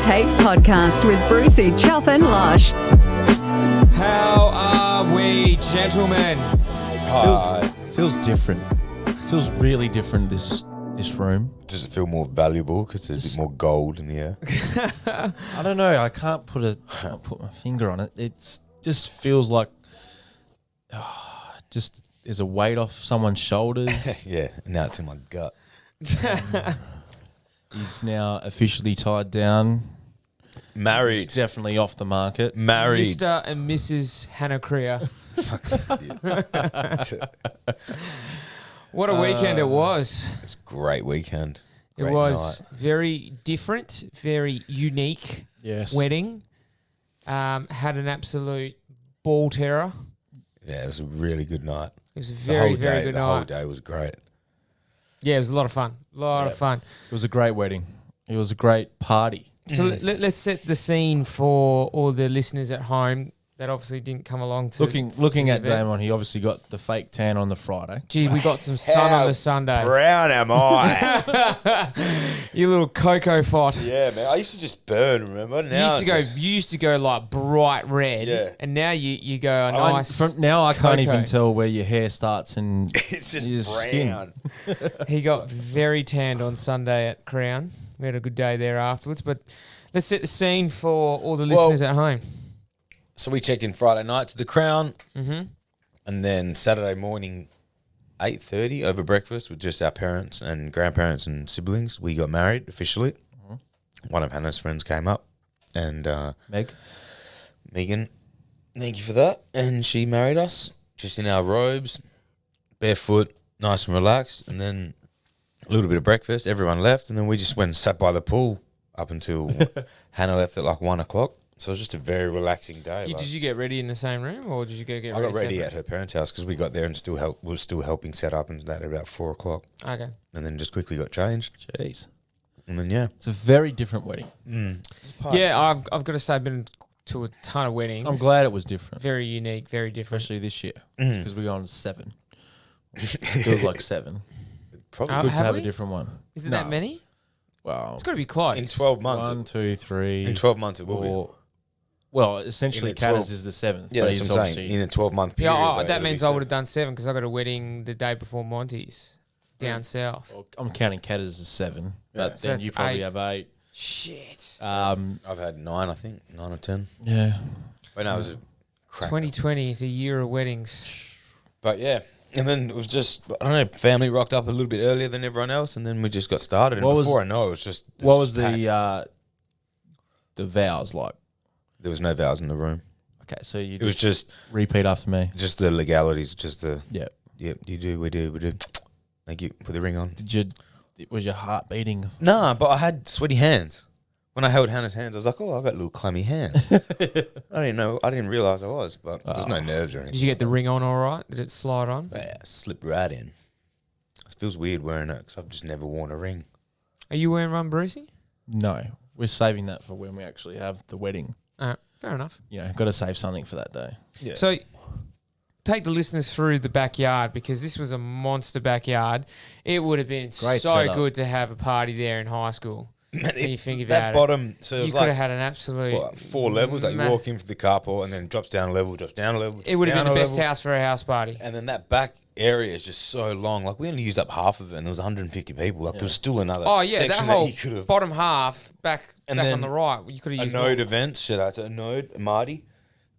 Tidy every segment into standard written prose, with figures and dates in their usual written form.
Tape Podcast with Brucey, Chuff and Losh. How are we, gentlemen? Feels different. Feels really different, this room. Does it feel more valuable because there's a bit more gold in the air? I don't know. I can't put my finger on it. It just feels like just there's a weight off someone's shoulders. Yeah, now it's in my gut. He's now officially tied down. Married. He's definitely off the market. Married. Mr. and Mrs. Hannah Kriya. What a weekend it was. It's a great weekend. It Great was night. very different, very unique Yes. wedding. Had an absolute ball terror. Yeah, it was a really good night. It was a The very, whole very day, good the night. whole day was great. Yeah, it was a lot of fun. A lot of fun. It was a great wedding. It was a great party. So let's set the scene for all the listeners at home that obviously didn't come along to Looking to at the event. Damon, he obviously got the fake tan on the Friday. Gee, we got some sun on the Sunday. Brown am I? You little cocoa fot. Yeah, man. I used to just burn, remember? Now You used to go like bright red, Yeah. and now you go a nice. From now I can't cocoa. even tell where your hair starts and it's just your brown. skin. He got very tanned on Sunday at Crown. We had a good day there afterwards, but let's set the scene for all the listeners at home. So we checked in Friday night to the Crown, Mm-hmm. and then Saturday morning, 8:30 over breakfast with just our parents and grandparents and siblings. We got married officially. One of Hannah's friends came up, and Megan, thank you for that. And she married us just in our robes, barefoot, nice and relaxed. And then a little bit of breakfast. Everyone left, and then we just went and sat by the pool up until Hannah left at like 1 o'clock. So it was just a very relaxing day. Did you get ready in the same room, or did you go get I ready got ready separate? at her parents' house because we got there and was still helping set up and that at about 4 o'clock. Okay. And then just quickly got changed. Jeez. And then, yeah. It's a very different wedding. Yeah, I've got to say I've been to a ton of weddings. I'm glad it was different, Very unique, very different. especially this year, because we're going to 7. It feels like 7. Probably Oh, Good to have have we? a different one. Is it No. that many? Wow. It's got to be close. in 12 months. 1, 2, 3. In 12 months it will be. or, well, essentially, In the 12 Caddis is the 7th. Yeah, but that's he's what I'm saying. obviously- In a 12-month Yeah, period. that it'll means be I would have done 7 because I got a wedding the day before Monty's down south. well, I'm counting Caddis as 7, but So then that's you probably 8. have 8. Shit. I've had 9, I think. 9 or 10. Yeah. But no, it was a crack. 2020, the year of weddings. But yeah. And then it was just, I don't know, family rocked up a little bit earlier than everyone else, and then we just got started. And What was- before I know, it was just... What was packed. the vows like? There was no vows in the room. Okay, so you It was just repeat after me. the legalities, just the... Yeah. Yep, you do, we do. Thank you. Put the ring on. Was your heart beating? Nah, but I had sweaty hands. When I held Hannah's hands, I was like, oh, I've got little clammy hands. I didn't know. I didn't realise I was, but there's no nerves or anything. Did you get the ring on all right? Did it slide on? Yeah, slipped right in. It feels weird wearing it because I've just never worn a ring. Are you wearing one, Brucey? No, we're saving that for when we actually have the wedding. Fair enough. You know, got to save something for that day. Yeah. So take the listeners through the backyard because this was a monster backyard. It would have been Great so setup. good to have a party there in high school. When you think about that it. bottom, so it You was could have like had an absolute... what, 4 levels. Like you walk in for the carport and then drops down a level, drops down a level. It would have down been the a best level. house for a house party. And then that back area is just so long. Like we only used up half of it, and there was 150 people. Like there was still another. Oh, yeah, section that whole you could have. bottom half back And on then the right. You could have A used Node more. event, shout out to a Node, Marty,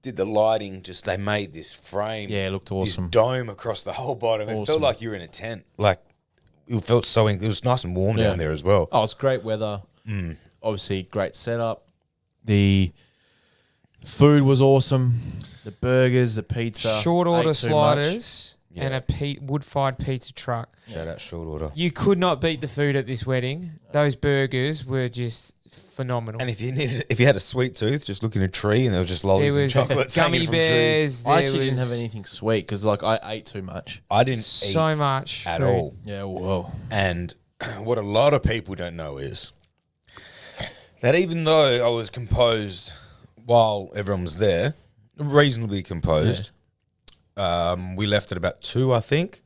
did the lighting. Just they made this frame. Yeah, it looked awesome. This dome across the whole bottom. It Awesome. felt like you were in a tent. Like it felt so. It was nice and warm Yeah. down there as well. Oh, it's great weather. Obviously, great setup. The food was awesome. The burgers, the pizza. Short order ate too sliders Yeah. and a wood-fired pizza truck. Shout out short order. You could not beat the food at this wedding. Those burgers were just phenomenal. And if you had a sweet tooth, just look in a tree and there was just there lollies and was chocolates gummy hanging from trees. bears. much. I There actually didn't was have anything sweet because, like, I ate too much. I didn't so eat much at food. all. Yeah, whoa. And what a lot of people don't know is that even though I was composed while everyone was there, reasonably composed, we left at about 2, I think.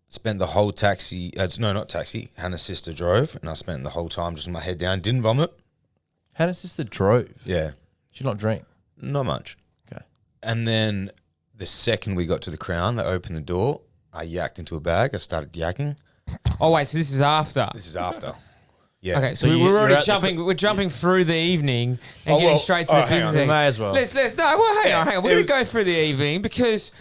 Spent the whole taxi, no, not taxi, Hannah's sister drove, and I spent the whole time just with my head down, didn't vomit, Hannah's sister drove. Yeah, She not drink. not much. Okay. And then the second we got to the Crown, they opened the door. I yacked into a bag. I started yakking. Oh wait, so this is after. This is after. Yeah. Okay, so, So we're you're already at the- jumping. We're jumping through the evening and Oh, getting well, straight to the hang on, business. we may as well. Let's no. Well, hang on. We're it gonna was- go through the evening because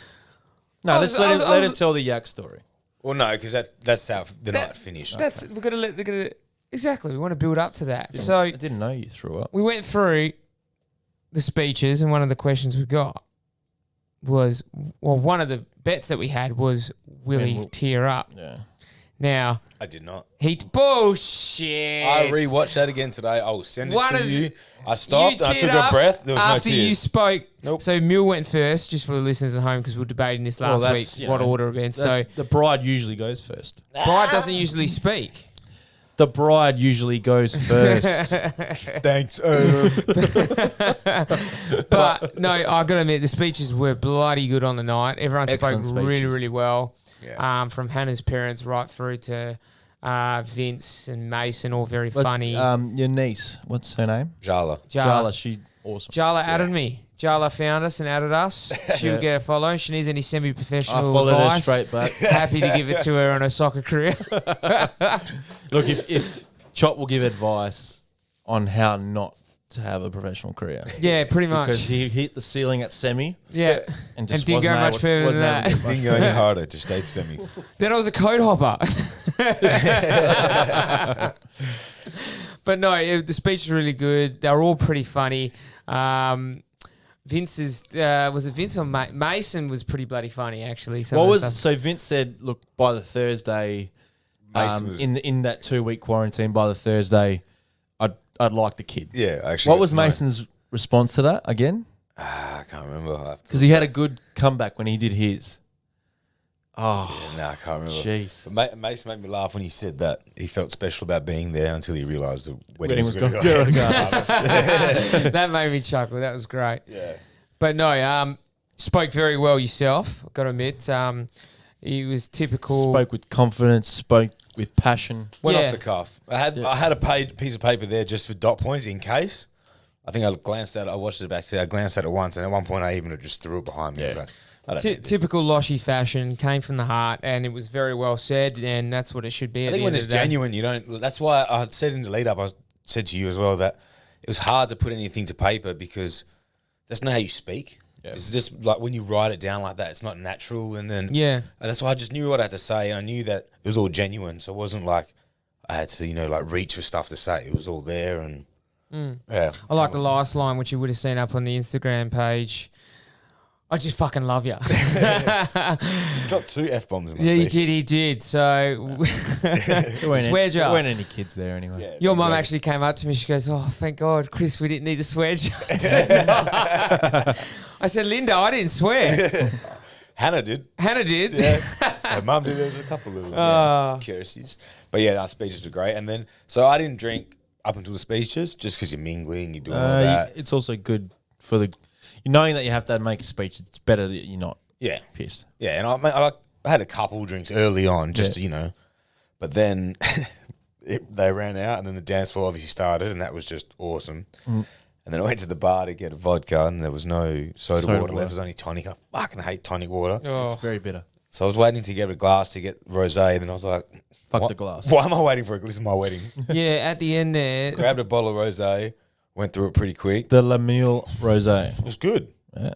No, I let's was- let, I was- her, I let was- her tell the yak story. Well, no, because that's how the That- night finished. that's we're gonna let. They're gonna exactly. We want to build up to that. So I didn't know you threw up. we went through the speeches, and one of the questions we got was, well, one of the bets that we had was, will And he we'll- tear up? Yeah. Now I did not. he bullshit. I rewatched that again today. I will send it One to of you. the- I stopped. You I teared took a up breath. There was no after you tears. spoke. Nope. So Mill went first, just for the listeners at home, because we were debating this last Well, week that's, you what know, order of events. So The bride usually goes first. Bride doesn't usually speak. The bride usually goes first. Thanks. But no, I got to admit, the speeches were bloody good on the night. Everyone Excellent spoke really, speeches. really well. Yeah. From Hannah's parents right through to Vince and Mason, all very But, funny. your niece, what's her name? Jala. Jala, She awesome. Jala added me. Jala found us and added us. She'll Yeah. get a follow. If she needs any I semi-professional followed her advice, straight back. happy to give it to her on her soccer career. Look, if Chop will give advice on how not to have a professional career. Yeah, pretty much. Because he hit the ceiling at semi Yeah. and just didn't go wasn't much able- further wasn't than able to that. get much Didn't go any harder. Just stayed semi. Then I was a code hopper. But no, the speech was really good. They were all pretty funny. Vince's, was it Vince or Mason was pretty bloody funny, actually. Some What of the was stuff. so Vince said? Look, by the Thursday, Mason was- in that 2-week quarantine, by the Thursday, I'd like the kid. Yeah, actually. What was Mason's response to that again? I can't remember. Because he had a good comeback when he did his. Oh, No, I can't remember. jeez. But Mason made me laugh when he said that he felt special about being there until he realised the wedding Wedding was was going to gonna go. go. That made me chuckle. That was great. Yeah. But no, spoke very well yourself, I've got to admit. He was typical. Spoke with confidence, spoke with passion. Went Yeah. off the cuff. I had a piece of paper there just for dot points in case. I think I glanced at it. I watched it back today. I glanced at it once, and at one point I even just threw it behind me. I was like, I don't need this. Typical Loshy fashion, came from the heart, and it was very well said, and that's what it should be. I At think the when end it's of the day. genuine, you don't. That's why I said in the lead up, I said to you as well that it was hard to put anything to paper because that's not how you speak. Yeah. It's just like when you write it down like that, it's not natural. And then Yeah. and that's why I just knew what I had to say. And I knew that it was all genuine, so it wasn't like I had to like reach for stuff to say. It was all there, and yeah. I like the last line, which you would have seen up on the Instagram page. I just fucking love you. Dropped 2 F-bombs in my Yeah, speech. he did. So, swear There jar. weren't any kids there anyway. Yeah, Your mum exactly. actually came up to me. She goes, "Oh, thank God, Chris, we didn't need to swear." I said, "Linda, I didn't swear. Hannah did. Hannah did." Yeah. My mum did. There was a couple of curiosities. But yeah, our speeches were great. And then, so I didn't drink up until the speeches just because you're mingling, you're doing all that. It's also good for the knowing that you have to make a speech. It's better that you're not Yeah. pissed. Yeah. And I had a couple drinks early on just to, but then they ran out and then the dance floor obviously started and that was just awesome. And then I went to the bar to get a vodka and there was no soda water left. It was only tonic. I fucking hate tonic water. Oh. It's very bitter. So I was waiting to get a glass to get rosé, and then I was like, Fuck "What- the glass." Why am I waiting for it? This is my wedding." Yeah, at the end there. Grabbed a bottle of rosé, went through it pretty quick. The Lamille Rosé. It was good. Yeah.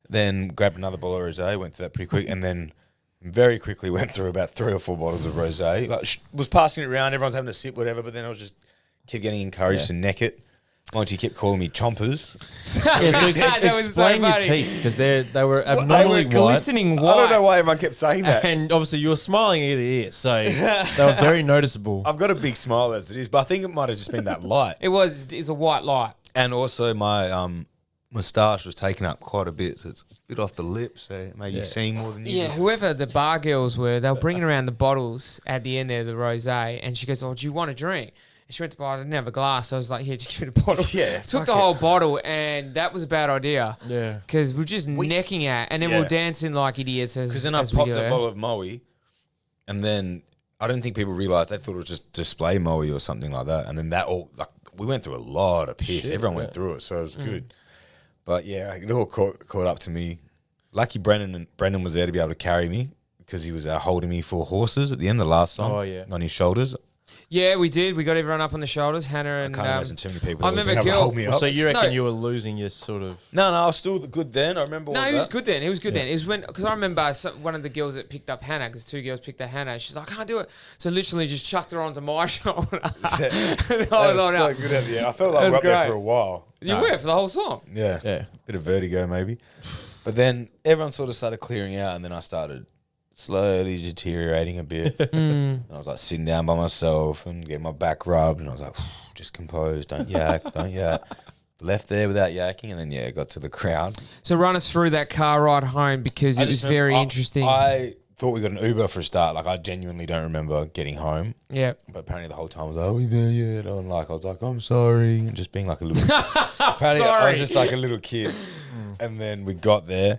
Then grabbed another bottle of rosé, went through that pretty quick, and then very quickly went through about 3 or 4 bottles of rosé. Like was passing it around, everyone's having a sip, whatever. But then I was just kept getting encouraged to neck it. Monty kept calling me chompers. Yeah, so That was so explain your funny. teeth because they were They abnormally were white. glistening white. I don't know why everyone kept saying that. And obviously you were smiling ear to ear, so they were very noticeable. I've got a big smile as it is, but I think it might have just been that light. It was a white light. And also my moustache was taken up quite a bit, so it's a bit off the lip, so it made you sing more than you Yeah, did. whoever the bar girls were, they were bringing around the bottles at the end there, the rosé, and she goes, "Oh, do you want a drink?" And she went to buy. I didn't have a glass, so I was like, "Here, just give me the bottle." Yeah, took fuck the it. whole bottle, and that was a bad idea. Yeah. Because we're just necking it, and then Yeah. we're dancing like idiots. Because then I popped a bottle of Moe, and then I don't think people realised, they thought it was just display Moe or something like that, and then that all we went through a lot of piss. Shit, Everyone yeah. went through it, so it was good. But yeah, it all caught up to me. Lucky Brendan was there to be able to carry me because he was holding me for horses at the end of the last song. Oh, yeah. On his shoulders. Yeah, we did. We got everyone up on the shoulders. Hannah I and can't imagine too many people. I that was remember being able to girl- hold me Well, up. so you reckon No. you were losing your sort of... No, I was still good then. I remember. No, all he was that. good then. He was good then. It was because I remember one of the girls that picked up Hannah, because 2 girls picked up Hannah. She's like, I can't do it. So literally just chucked her onto my shoulder. That was so good at the end. I felt like That we was were up there great. for a while. You were for the whole song. Yeah. Yeah. Bit of vertigo maybe. But then everyone sort of started clearing out, and then I started slowly deteriorating a bit. And I was like sitting down by myself and getting my back rubbed, and I was like, just compose, don't yak, don't yak. Left there without yakking, and then got to the crowd. So run us through that car ride home, because it was very interesting. I thought we got an Uber for a start. Like, I genuinely don't remember getting home. Yeah. But apparently the whole time I was like, are we there yet? And like, I was like, I'm sorry. And just being like a little apparently I Sorry. was just like a little kid. And then we got there,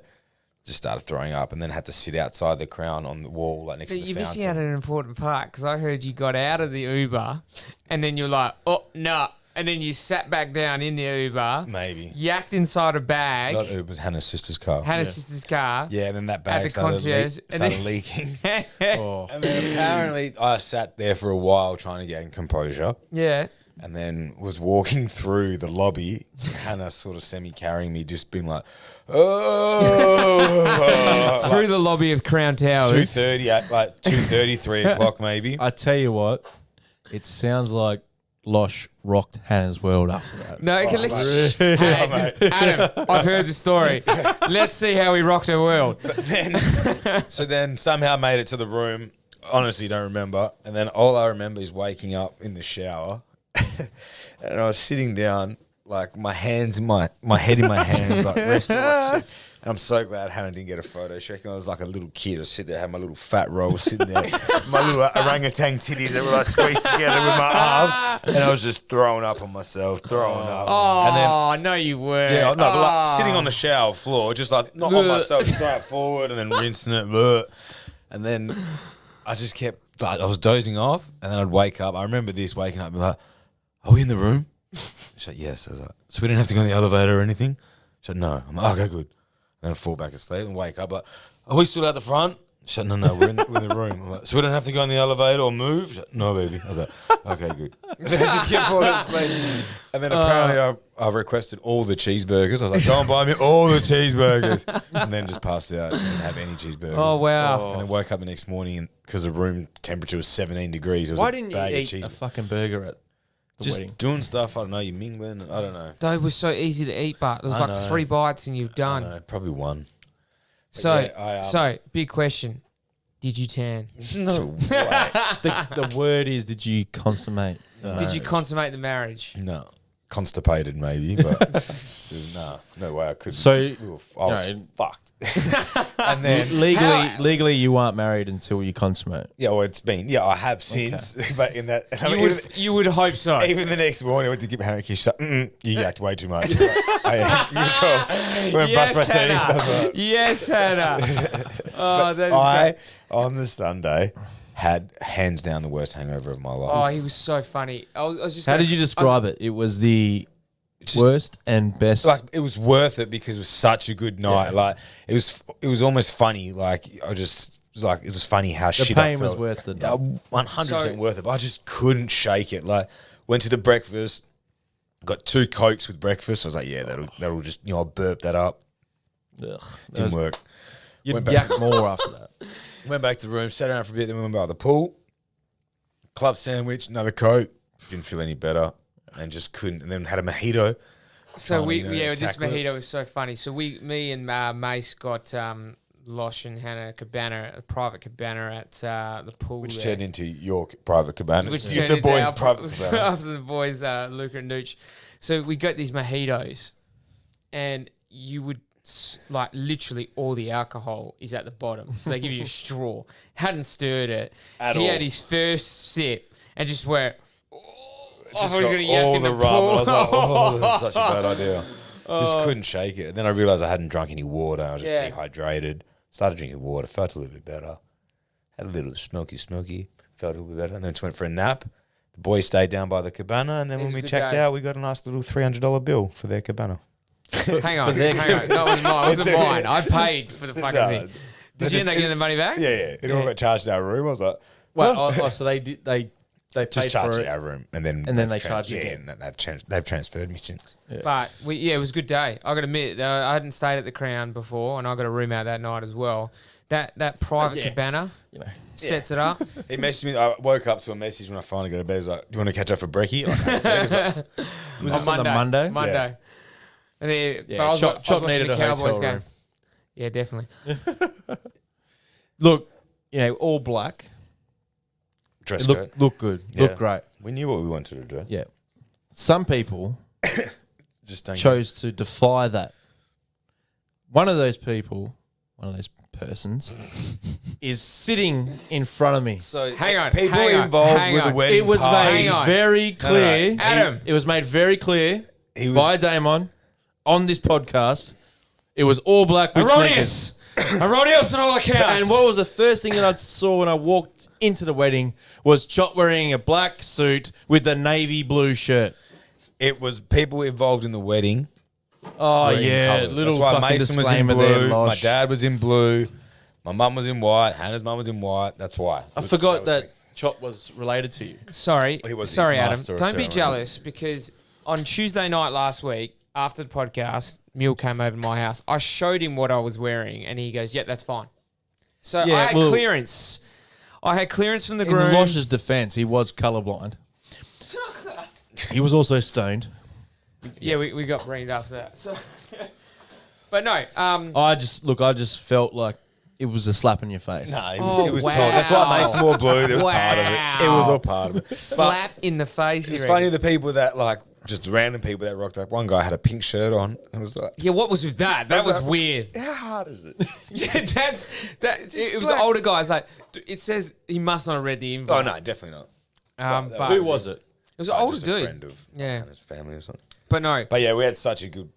just started throwing up, and then had to sit outside the crown on the wall, like next But to the you're missing fountain. out an important part, because I heard you got out of the Uber and then you're like, oh, no. And then you sat back down in the Uber, Maybe. yacked inside a bag, Not Uber, it was Hannah's sister's car. Hannah's sister's car. Yeah, and then that At bag the started, concierge, and started then- leaking. Oh. And then apparently I sat there for a while trying to gain composure. Yeah. And then was walking through the lobby, Hannah sort of semi-carrying me, just being like, oh. Through the lobby of Crown Towers. 2:30 at like 2:30, 3 o'clock maybe. I tell you what, it sounds like Losh rocked Hannah's world after that. No, okay, let's. Hey, Adam, I've heard the story. Let's see how he rocked her world. So then somehow made it to the room. Honestly, don't remember. And then all I remember is waking up in the shower, and I was sitting down, like my hands in my head in my hands, like resting my shit. And I'm so glad Hannah didn't get a photo. She reckoned I was like a little kid. I was sitting there, had my little fat roll sitting there, my little orangutan titties that were like squeezed together with my arms, and I was just throwing up on myself, throwing up. Oh, And then no, you weren't. yeah, no, but like Oh. sitting on the shower floor, just like not on myself, straight forward, and then rinsing it, bleh. And then I just kept, like, I was dozing off, and then I'd wake up. I remember this waking up and be like, "Are we in the room?" She's like, "Yes." I was like, "So we didn't have to go in the elevator or anything?" She's like, "No." I'm like, "Okay, good." And then I fall back asleep and wake up like, "Are we still out the front?" She's like, "No, we're in the room." I'm like, "So we don't have to go in the elevator or move?" She's like, "No, baby." I was like, "Okay, good." And then I just kept falling asleep. And then apparently I requested all the cheeseburgers. I was like, "Go and buy me all the cheeseburgers." And then just passed out and didn't have any cheeseburgers. Oh, wow. And then woke up the next morning, and because the room temperature was 17 degrees, it was Why a didn't you bag of eat cheese. a fucking burger at the Just wedding? doing stuff. I don't know. You're mingling. I don't know. They were so easy to eat, but there was I like know. 3 bites and you're I done. don't know, probably one. So, yeah, big question. Did you tan? No way. The word is, did you consummate? Did you consummate the marriage? No. Constipated maybe, but no way I could. So, I was no, fucked. And then legally, you aren't married until you consummate. yeah, well, it's been I have since, but in that I mean, You would hope so. even the next morning I went to give Hannah a kiss. She's like, you yacked way too much. I went and brushed my teeth. I was like- Yes, Hannah. Oh, that is I great. on the Sunday had hands down the worst hangover of my Oh, life. he was so funny. I was just How gonna- did you I was- describe it? It was the Just- worst and best. Like it was worth it because it was such a good night. Like it was almost funny. Like I just it was like it was funny how the shit I pain was felt. worth the. 100% So- worth it. But I just couldn't shake it. Like went to the breakfast, got 2 Cokes with breakfast. I was like, yeah, that'll just I'll burp that up. Ugh, Didn't work. You'd Went back- yak more after that. Went back to the room, sat around for a bit, then we went by the pool. Club sandwich, another Coke. Didn't feel any better, and just couldn't. And then had a mojito. So trying to, this tackle it. mojito was so funny. So me and Mace got Losh and Hannah a private cabana at the pool. Which there. turned into your private cabana. Which You- turned the into boys' our private cabana. after the boys, Luca and Nooch. So we got these mojitos, and you would like literally all the alcohol is at the bottom. So they give you a straw. Hadn't stirred it. At he all. had his first sip and just went. Just I was got gonna yak all in the the rum. I was like, pool. oh, that's such a bad idea. Just couldn't shake it. And then I realised I hadn't drunk any water. I was just Yeah. dehydrated. Started drinking water. Felt a little bit better. Had a little smoky. Felt a little bit better. And then just went for a nap. The The boys stayed down by the cabana, and then It was when we a good checked day. out, we got a nice little $300 bill for their cabana. Hang on. That was mine. It wasn't mine. I paid for the fucking thing. Did you end up getting the money back? Yeah. It all got charged to our room. I was like, Well, so they paid just charged for to it. our room, and then they charged you Yeah, again. and they've transferred me since. But it was a good day. I got to admit, I hadn't stayed at the Crown before, and I got a room out that night as well. That private cabana sets it up. He messaged me. I woke up to a message when I finally got to bed. He was like, "Do you want to catch up for brekkie?" I was like, Was this on the Monday? Monday. Yeah. And then, Yeah, but I was Chop watching needed the a Cowboys hotel game. room. Yeah, definitely. Look, all black. dress It code. look good. Yeah. Look great. We knew what we wanted to do. Yeah. Some people Just don't chose to defy that. One of those persons, is sitting in front of me. So Hang on, people hang on, involved hang with on. the wedding It was party. made Hang on. very clear. No. Adam. It was made very clear He was- by Damon on this podcast. It was all black with sneakers. Erroneous on all accounts. And what was the first thing that I saw when I walked into the wedding was Chop wearing a black suit with a navy blue shirt. It was people involved in the wedding. Oh Green yeah, colours. little That's why fucking Mason was in disclaimer blue. there, My Losh. dad was in blue. My mum was in white. Hannah's mum was in white. That's why. I forgot that Chop was related to you. Sorry, He was the sorry, Adam. master of Don't be ceremony. jealous because on Tuesday night last week, after the podcast, Mule came over to my house. I showed him what I was wearing, and he goes, "Yeah, that's fine." So Yeah, I had well- clearance. I had clearance from the In groom. Losh's defense, he was colorblind. He was also stoned. Yeah, we got brained after that. So, but no, I just felt like it was a slap in your face. No, Oh, it was wow. told. That's why Mason wore blue. That was part of it. It was Wow. all part of it. slap in the face. It's you funny reckon? the people that like just random people that rocked up. One guy had a pink shirt on. It was like, Yeah, what was with that? That was weird. how hard is it? Yeah, it was older guys. Like it says he must not have read the invite. Oh no, definitely not. But Who was it? it was an older Just a dude. friend of Yeah. his family or something. But no, But yeah, we had such a good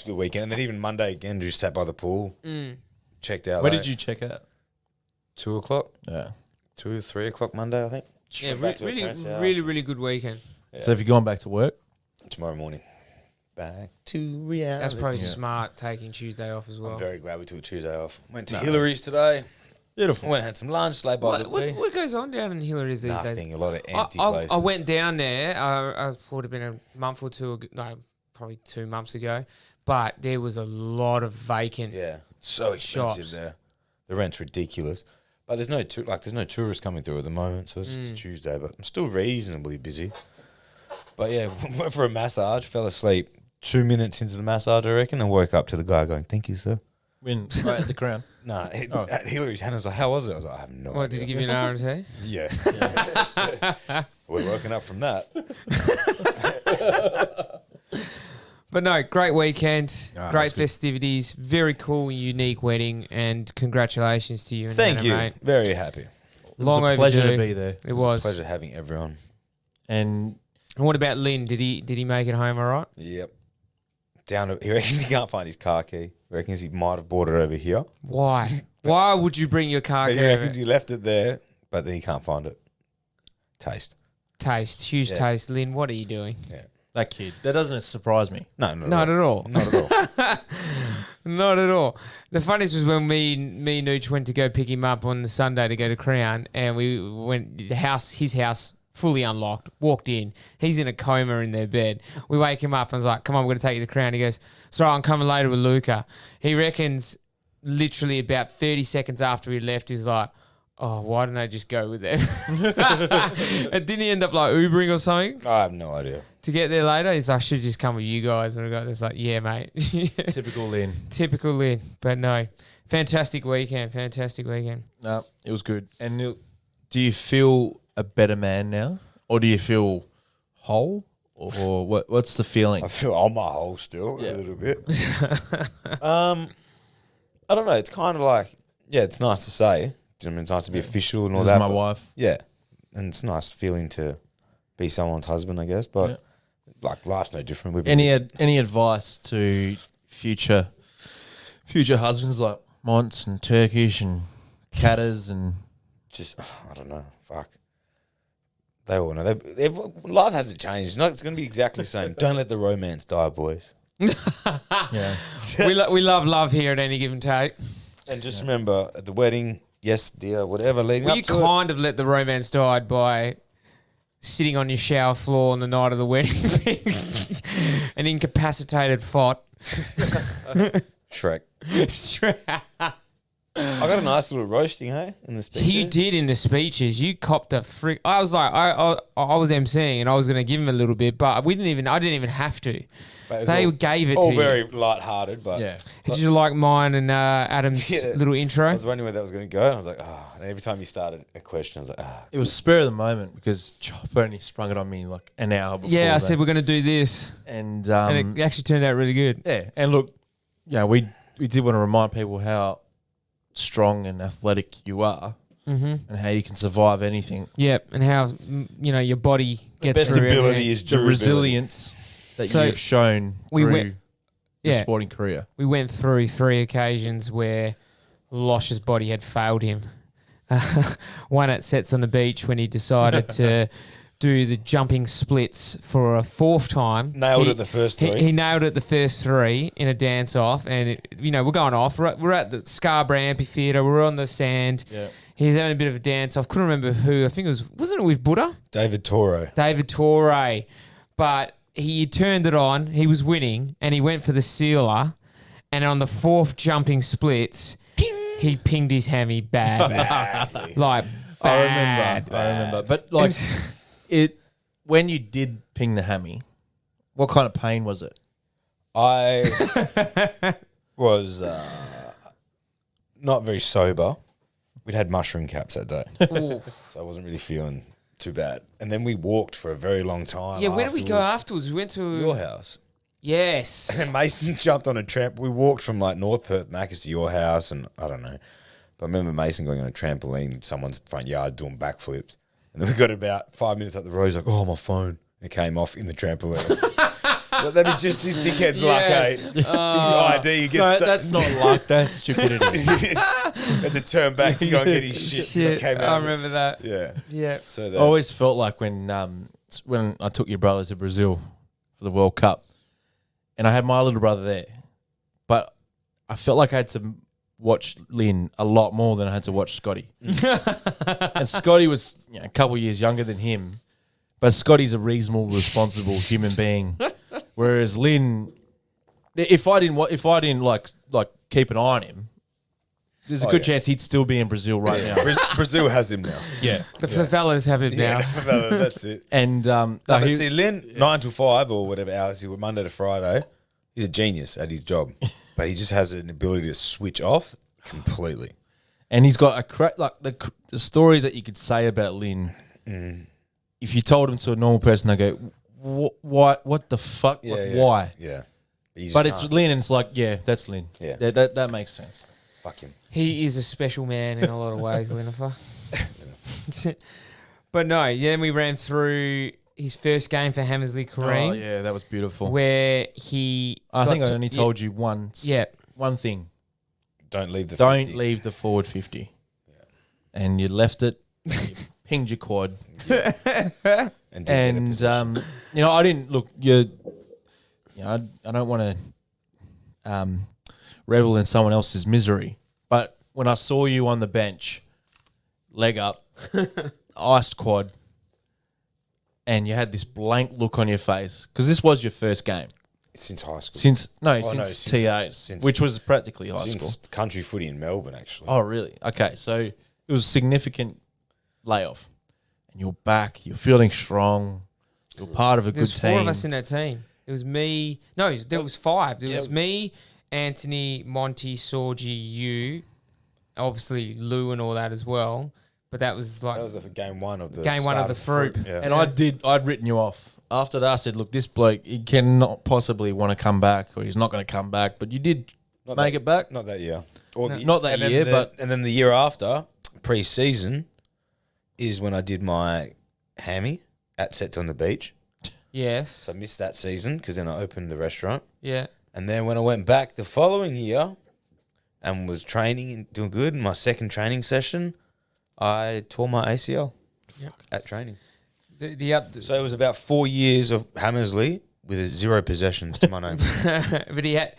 weekend. And then even Monday, Andrew sat by the pool, checked out. Where like did you check out? 2:00, Yeah. 2 3 o'clock Monday, I think. yeah, Went back to her really, parents' house. really good weekend. So have you gone back to work? Tomorrow morning, back to reality. That's probably smart taking Tuesday off as well. I'm very glad we took Tuesday off. Went to Hillary's today. Beautiful. Went and had some lunch. Laid by the beach. What goes on down in Hillary's these days? Nothing. A lot of empty I places. went down there. I thought it'd been a month or two ago, no, probably 2 months ago. But there was a lot of vacant. Yeah, so expensive Shops. there. The rent's ridiculous. But there's no tourists coming through at the moment, so it's Mm. just Tuesday. But I'm still reasonably busy. But yeah, went for a massage. Fell asleep 2 minutes into the massage, I reckon, and woke up to the guy going, "Thank you, sir." Win right at the Crown. Nah, at Hillary's, Hannah's like, "How was it?" I was like, "I have no What, idea." did he give you an R&T? Yeah. We're woken up from that. But no, great weekend, Ah, great that's good. festivities, very cool, unique wedding, and congratulations to you and Thank Hannah, you. mate. Very happy. Long it was a pleasure overdue. to be there. It was. Pleasure having everyone. And And what about Lynn? Did he make it home all right? Yep. He reckons he can't find his car key. He reckons he might have bought it over here. Why? Why would you bring your car But he key? reckons he left it there, but then he can't find it. Taste. Taste, huge Yeah. taste. Lynn, what are you doing? Yeah. that kid, that doesn't surprise me. No, Not at all. Not at all. Not at all. The funniest was when me and Nooch went to go pick him up on the Sunday to go to Crown, and we went his house fully unlocked. Walked in, he's in a coma in their bed. We wake him up and I was like, "Come on, we're gonna take you to Crown." He goes, "Sorry, I'm coming later with Luca." He reckons literally about 30 seconds after he left, he's like, "Oh, why didn't I just go with them?" And didn't he end up like Ubering or something I have no idea. to get there later? He's like, "I should just come with you guys." And I got this like, "Yeah, mate." Typical Lynn. Typical Lynn, but no, fantastic weekend. No, it was good. And do you feel a better man now? Or do you feel whole? Or what's the feeling? I feel on my hole still Yeah. a little bit. I don't know. It's kind of like, yeah, it's nice to say. I mean, it's nice to be official and all This that. is my but- wife. Yeah. And it's a nice feeling to be someone's husband, I guess. But Yeah. like life's no different. We've been- Any advice to future husbands like Monts and Turkish and Catters and just, I don't know. Fuck. They all know. Life hasn't changed. It's going to be exactly the same. Don't let the romance die, boys. Yeah. we love love here at Any Given Take. And just remember, at the wedding, yes, dear, whatever, leading Well, up you to kind of let the romance die by sitting on your shower floor on the night of the wedding, an incapacitated fot. Shrek. I got a nice little roasting, hey, in the speech. You did in the speeches. You copped a frick. I was like, I was emceeing and I was going to give him a little bit, but I didn't even have to. They gave it to all you. very light-hearted, but Yeah. Did you like mine and Adam's little intro? I was wondering where that was going to go. And I was like, and every time you started a question, I was like, It was spur of the moment because Chop only sprung it on me like an hour before. Yeah, I that. said we're going to do this, And and it actually turned out really good. yeah, and look, we did want to remind people how strong and athletic you are, and how you can survive anything. Yep, and how your body gets best through ability everything. is The durability. resilience that So you've shown we through went- your yeah. sporting career. We went through 3 occasions where Losh's body had failed him. One at Sets on the Beach when he decided to do the jumping splits for a 4th time. Nailed it the first 3. He nailed it the first 3 in a dance off, and we're going off. We're at the Scarborough Amphitheatre. We're on the sand. Yeah. He's having a bit of a dance off. Couldn't remember who. I think wasn't it with Buddha? David Toro. David Torre. But he turned it on. He was winning, and he went for the sealer. And on the 4th jumping splits, he pinged his hammy bad. Like, bad. I remember. But like when you did ping the hammy, what kind of pain was it? I was not very sober. We'd had mushroom caps that day. So I wasn't really feeling too bad. And then we walked for a very long time. Yeah, where did we go afterwards? We went to Your house. Yes. And Mason jumped on a tramp. We walked from like North Perth, Macca's to your house, and I don't know. But I remember Mason going on a trampoline in someone's front yard doing backflips. And then we got about 5 minutes up the road. He's like, oh, my phone. And it came off in the trampoline. But that'd be just this dickhead's luck, eh? ID, you get No, stuck. that's not luck. That's stupidity. Had to turn back to go and get his shit. Shit, Came I out. remember that. Yeah. Yeah. So I that, always felt like when I took your brother to Brazil for the World Cup, and I had my little brother there, but I felt like I had to watch Lynn a lot more than I had to watch Scotty. And Scotty was a couple of years younger than him, but Scotty's a reasonable, responsible human being, whereas Lynn, if I didn't like keep an eye on him, there's a good chance he'd still be in Brazil right now. Brazil has him now. Yeah, The favelas have it now. Yeah, that's it. and But see, Lynn, 9 to 5 or whatever hours he would, Monday to Friday, he's a genius at his job. But he just has an ability to switch off completely. And he's got the stories that you could say about Lynn. If you told him to a normal person, they go, "What the fuck? Why?" Yeah. But it's Lynn, and it's like, yeah, that's Lynn. Yeah. That makes sense. Fuck him. He is a special man in a lot of ways, Linifer. But no, then we ran through his first game for Hammersley Kareem. Oh yeah, that was beautiful. Where he I got think I to- only told you once. Yeah. One thing. Don't leave the Don't 50. leave the forward 50. And you left it. You pinged your quad. And didn't get a And position. I didn't look. I don't want to revel in someone else's misery, but when I saw you on the bench, leg up, iced quad, and you had this blank look on your face because this was your first game Since high school. since since TA, since- which was practically high Since school. country footy in Melbourne, actually. Oh, really? Okay, so it was a significant layoff, and you're back. You're feeling strong. You're part of a There's good 4 team. of us in that team. It was me. No, there was 5. There was me, Anthony, Monty, Sorgi, you, obviously Lou and all that as well. But that was like That was game one of the Game one start of the fruit. Yeah. And I'd written you off. After that, I said, look, this bloke, he cannot possibly want to come back, or he's not going to come back. But you did make it back. Not that year. Or Not that and then year, but... And then the year after, pre-season, is when I did my hammy at Sets on the Beach. yes, So I missed that season because then I opened the restaurant. yeah. And then when I went back the following year and was training and doing good in my second training session, I tore my ACL at training. So it was about 4 years of Hammersley with 0 possessions to my name. but he had.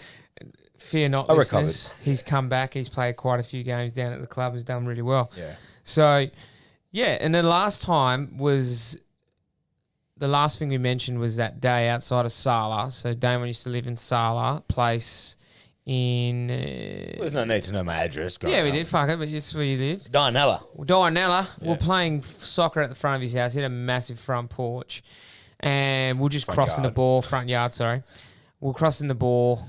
Fear not, I listeners. He's come back. He's played quite a few games down at the club. Has done really well. Yeah. So, yeah, and then last time was the last thing we mentioned was that day outside of Sala. So Damon used to live in Sala place in. There's no need to know my address. Yeah, we did. Fuck it, but it's where you lived. Dianella. Dianella. We're playing soccer at the front of his house. He had a massive front porch, and we're just crossing the ball. Front yard, sorry. We're crossing the ball.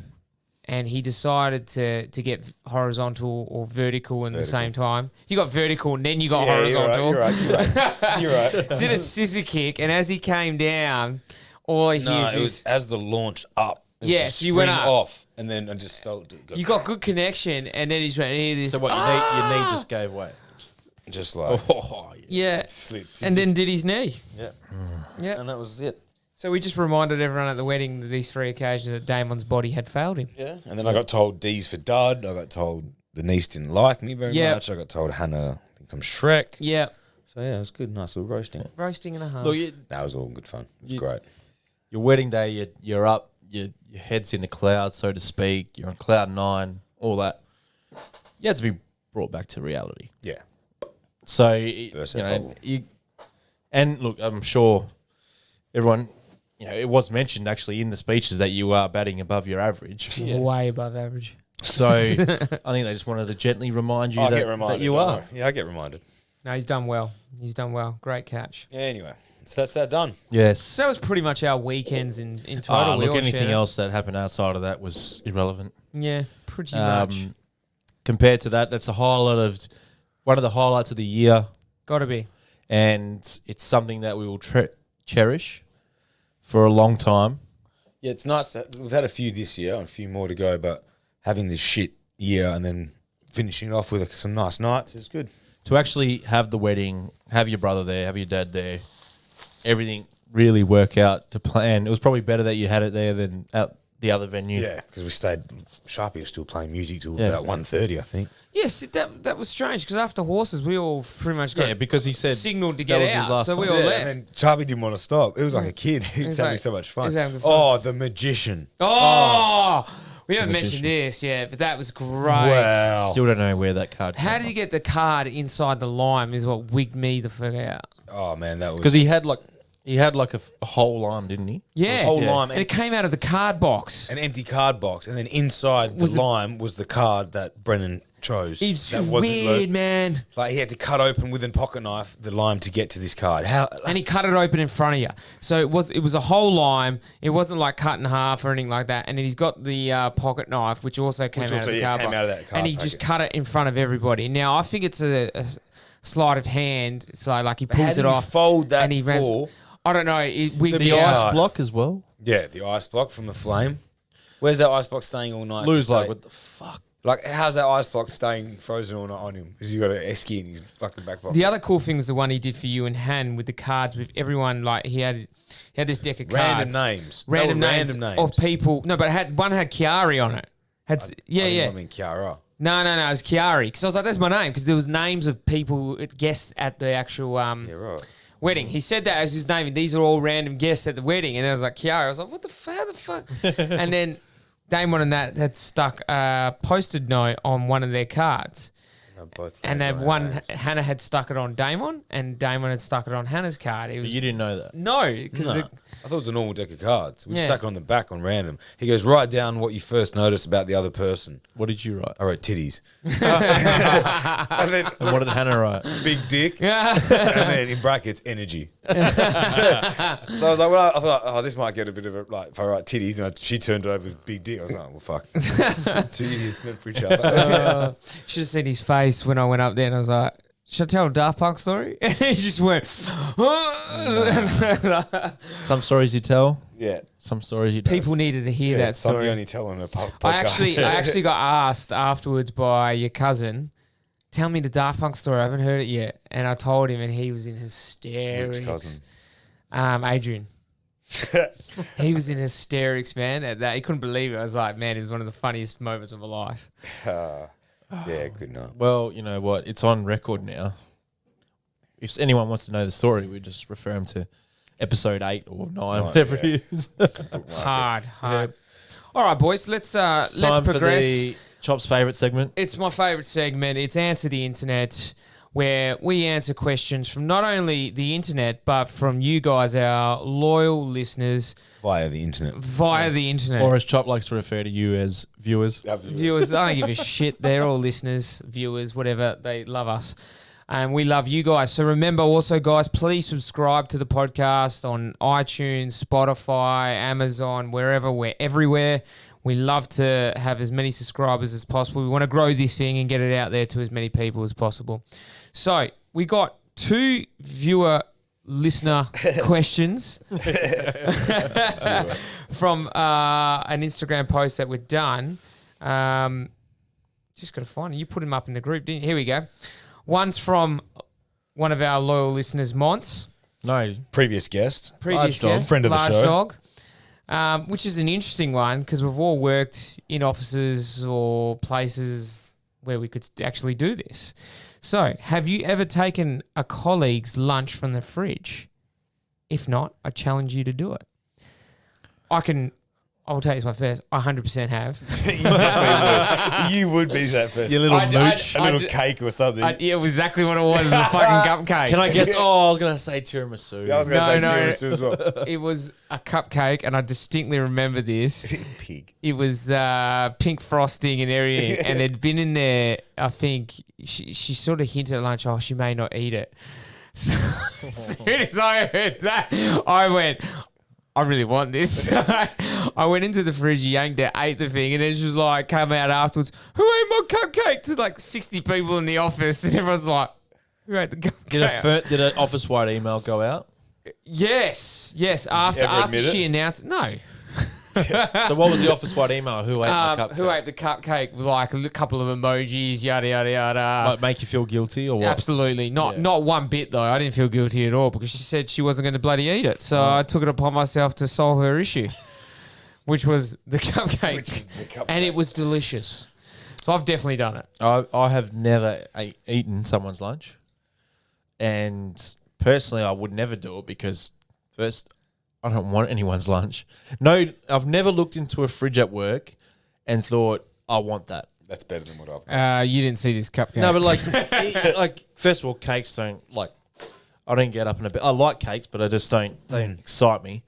And he decided to get horizontal or vertical in the same time. You got vertical and then you got horizontal. You're right. You're right. Did a scissor kick, and as he came down, all he hears it is... was as the launch up. Yes, you went up. Off, and then I just felt it. You got good connection, and then he's went, hear this. So what, your knee just gave way? Just like... Yeah. Slipped. And then did his knee. Yeah. Yeah. And that was it. So we just reminded everyone at the wedding that these 3 occasions that Damon's body had failed him. Yeah. And then I got told D's for dud. I got told the niece didn't like me very much. I got told Hannah thinks I'm Shrek. Yeah. So yeah, it was good. Nice little roasting. Roasting and a half. Look, That was all good fun. It was great. your wedding day, you're up, your head's in the clouds, so to speak. You're on cloud 9, all that. You have to be brought back to reality. Yeah. So, Burst that bubble. and look, I'm sure everyone, it was mentioned actually in the speeches that you are batting above your average. Way above average. So I think they just wanted to gently remind you that you are. Yeah, I get reminded. No, he's done well. He's done well. Great catch. Yeah, anyway. So that's that done. Yes. So that was pretty much our weekends in total. We Look, all anything shared it. else that happened outside of that was irrelevant. Yeah, pretty much. Compared to that, that's one of the highlights of the year, Got to be. and it's something that we will cherish for a long time. Yeah, it's nice. We've had a few this year and a few more to go, but having this shit year and then finishing it off with some nice nights is good. To actually have the wedding, have your brother there, have your dad there, everything really work out to plan. It was probably better that you had it there than at the other venue. Yeah, because we stayed. Sharpie was still playing music till about 1:30, I think. Yes, that was strange because after horses, we all pretty much got because he said signaled to that get was his out, last so we song. all Yeah, left. and then Sharpie didn't want to stop. It was like a kid. He was having so much fun. He's having fun. Oh, the magician. Oh, we haven't Magician. mentioned this yet, but that was great. Wow. Still don't know where that card came How did he get the card inside the lime is what wigged me the fuck out. Oh, man, that was... Because he had like a whole lime, didn't he? Yeah. The whole lime. And it came out of the card box. An empty card box, and then inside the lime was the card that Brennan chose. It's that wasn't weird, man. Like, he had to cut open with a pocket knife the lime to get to this card. How? And he cut it open in front of you. So it was a whole lime. It wasn't like cut in half or anything like that. And then he's got the pocket knife, which also came out of the card box. And he just cut it in front of everybody. Now, I think it's a sleight of hand. It's like he pulls it off. Fold that and he rams- for I don't know. The ice block as well. Yeah, the ice block from the flame. Where's that ice block staying all night? Lou's like, what the fuck? Like, how's that ice block staying frozen all night on him? Because he got an esky in his fucking back pocket. The other cool thing was the one he did for you and Han with the cards with everyone. Like he had this deck of cards, Random names of people. No, but one had Chiari on it. I mean, Kiara. No, it was Chiari. Because I was like, that's my name. Because there was names of people guests at the actual Yeah, right. wedding. He said that as his name, and these are all random guests at the wedding. And I was like, Chiari. I was like, what the fuck? How the fuck? And then Damon and that had stuck a post-it note on one of their cards. And then Hannah had stuck it on Damon, and Damon had stuck it on Hannah's card. But you didn't know that. No, because I thought it was a normal deck of cards. We Yeah. stuck it on the back on random. He goes, write down what you first noticed about the other person. What did you write? I wrote titties. And then And what did Hannah write? big dick. And then in brackets, energy. So I was like, well, I thought, oh, this might get a bit of a, like, if I write titties, and she turned it over as big dick. I was like, well, fuck. 2 idiots meant for each other. should have seen his face when I went up there, and I was like, should I tell a Daft Punk story? And he just went, Some stories you tell. Yeah. Some stories you don't. people needed to hear that Some you story. only tell on a podcast. I actually got asked afterwards by your cousin, tell me the Daft Punk story. I haven't heard it yet. And I told him, and he was in hysterics. Which cousin? Adrian. He was in hysterics, man. At that, he couldn't believe it. I was like, man, it was one of the funniest moments of my life. Yeah, good night. Well, you know what? It's on record now. if anyone wants to know the story, we just refer them to episode 8 or 9, Nine, whatever yeah. it is. Hard. All right, boys. Let's Time progress. for the Chop's favourite segment. It's my favourite segment. It's Answer the Internet, where we answer questions from not only the internet, but from you guys, our loyal listeners, Via the internet. via the internet. Or as Chop likes to refer to you as viewers. Viewers, I don't give a shit. They're all listeners, viewers, whatever. They love us. And we love you guys. So remember also, guys, please subscribe to the podcast on iTunes, Spotify, Amazon, wherever. We're everywhere. We love to have as many subscribers as possible. We want to grow this thing and get it out there to as many people as possible. So we got 2 listener questions from an Instagram post that we've done. Just got to find it. You put them up in the group, didn't you? Here we go. One's from one of our loyal listeners, Monts. No, Previous guest. Previous Large dog. guest, Friend of the Large show. Dog, which is an interesting one because we've all worked in offices or places where we could actually do this. So, have you ever taken a colleague's lunch from the fridge? If not, I challenge you to do it. I'll tell you my first. I 100% have. You definitely would. You would be that person. your little mooch. A little cake or something. Yeah, exactly what it was. A fucking cupcake. Can I guess? Oh, I was going to say tiramisu. Yeah, I was going to No, say tiramisu as well. It was a cupcake, and I distinctly remember this. Pig. It was pink frosting and everything, and it'd been in there. I think she sort of hinted at lunch, oh, she may not eat it. So as soon as I heard that, I went, I really want this. I went into the fridge, yanked it, ate the thing, and then she was like, came out afterwards, who ate my cupcake? To like 60 people in the office, and everyone's like, who ate the cupcake? Did an office-wide email go out? Yes. After ever admit she it? announced, no. So what was the office-wide email? Who ate my cupcake? Who ate the cupcake with like a couple of emojis, yada, yada, yada. Like make you feel guilty or what? Absolutely. Not Yeah. not one bit, though. I didn't feel guilty at all because she said she wasn't going to bloody eat it. So I took it upon myself to solve her issue, which was the cupcake. And it was delicious. So I've definitely done it. I have never eaten someone's lunch. And personally, I would never do it because first, I don't want anyone's lunch. No, I've never looked into a fridge at work and thought, I want that. That's better than what I've got. You didn't see this cupcake. No, but like first of all, cakes don't I don't get up in a bit. I like cakes, but I just they don't excite me.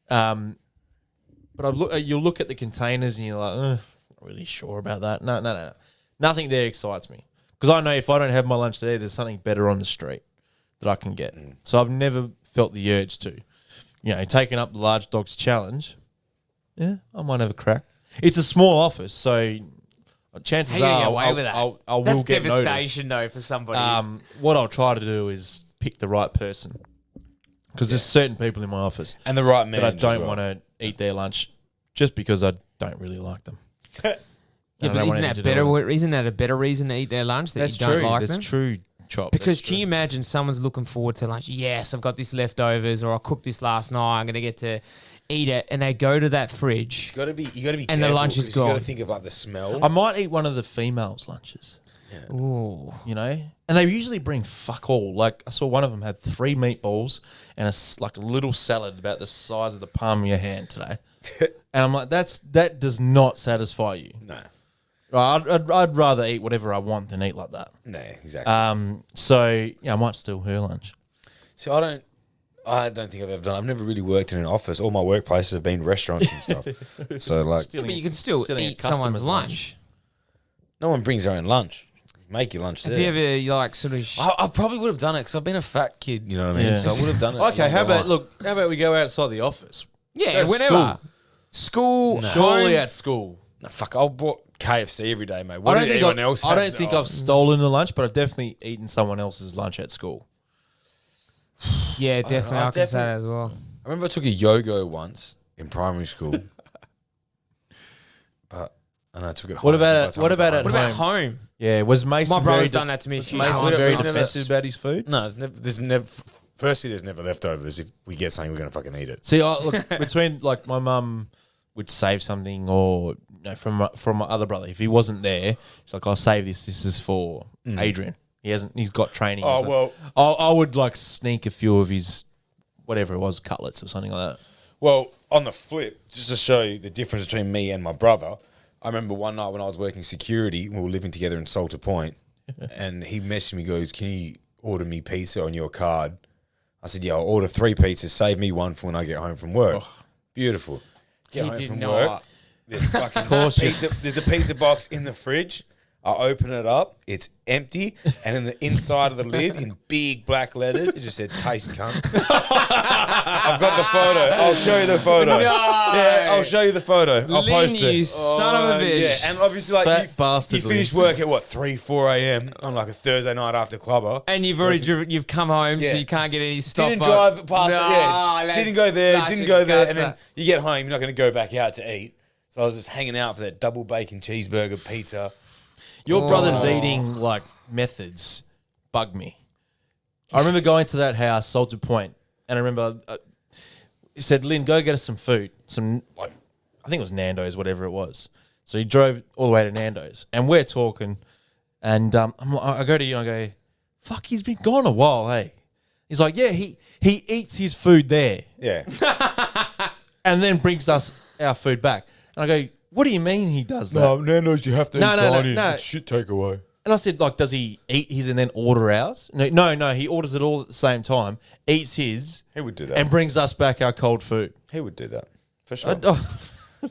But you'll look at the containers and you're like, not really sure about that. No. Nothing there excites me. Because I know if I don't have my lunch today, there's something better on the street that I can get. So I've never felt the urge to. Taking up the large dog's challenge, yeah, I might have a crack. It's a small office, so chances How you are get away with that? I will That's get devastation, though, for somebody. noticed. What I'll try to do is pick the right person because there's certain people in my office And the right that man. I don't want to eat their lunch just because I don't really like them. Yeah, don't but want isn't anything that to do better? with Isn't that a better reason to eat their lunch that you don't like them? That's true, Chop. Because That's can you true. imagine someone's looking forward to lunch? Yes, I've got this leftovers, or I cooked this last night. I'm going to get to eat it, and they go to that fridge. You got to be And the careful lunch is 'cause you got gone. to think of like the smell. I might eat one of the females' lunches. Ooh, And they usually bring fuck all. Like I saw one of them had 3 meatballs and a little salad about the size of the palm of your hand today. And I'm like, that does not satisfy you. No. Right, I'd rather eat whatever I want than eat like that. No, exactly. So yeah, I might steal her lunch. So I don't think I've ever done. I've never really worked in an office. All my workplaces have been restaurants and stuff. So like, yeah, but you can still stealing a eat someone's customer's lunch. no one brings their own lunch. Make your lunch Have there. you ever sort of? I probably would have done it because I've been a fat kid. You know what I mean? Yeah. So I would have done it. Okay, how about we go outside the office? Yeah, Go to whenever. School, Surely home. at school. No, fuck, I'll bought KFC every day, mate. I What don't did think anyone else? I have? don't think Oh. I've stolen a lunch, but I've definitely eaten someone else's lunch at school. Yeah, definitely. I I can say definitely- that as well. I remember I took a yo-go once in primary school, and I took it. What home. about By it- the time what I got about home- at What about home? home? Yeah, was Mason My brother's very done that to me a was few Mason times. very I've never- defensive about his food? No, there's never. Firstly, there's never leftovers. If we get something, we're gonna fucking eat it. See, look, between like my mum would save something, or from my other brother, if he wasn't there, she's like, "I'll save this. This is for Adrian." He hasn't. He's got training. Oh, or something. well. I would like sneak a few of his whatever it was, cutlets or something like that. Well, on the flip, just to show you the difference between me and my brother, I remember one night when I was working security, we were living together in Salter Point, and he messaged me, goes, "Can you order me pizza on your card?" I said, "Yeah, I'll order 3 pizzas, save me one for when I get home from work." Beautiful. Get He home did from not. work. There's fucking pizza. There's a pizza box in the fridge. I open it up. It's empty, and in the inside of the lid, in big black letters, it just said "Taste cunt." I've got the photo. I'll show you the photo. Yeah, I'll show you the photo. I'll Lynn, post it. you son of a bitch. Yeah, and obviously, like Fat bastard, you finish work at what 3-4 a.m. on like a Thursday night after clubber. And you've already you've come home, Yeah. so you can't get any stop. Didn't drive past it. Yeah, that's didn't go there. such Didn't a go there, and gutter. then you get home. You're not going to go back out to eat. So I was just hanging out for that double bacon cheeseburger pizza. Your brother's eating like methods bug me. I remember going to that house, Salter Point, and I remember he said, "Lynn, go get us some food." Some like I think it was Nando's, whatever it was. So he drove all the way to Nando's, and we're talking, and I go to you and I go, "Fuck, he's been gone a while, hey." He's like, "Yeah, he eats his food there, Yeah, and then brings us our food back." And I go, "What do you mean he does that?" Nando's you have to No. It's shit takeaway. And I said, like, does he eat his and then order ours? No, he orders it all at the same time, eats his, He would do that. and brings us back our cold food. He would do that for sure.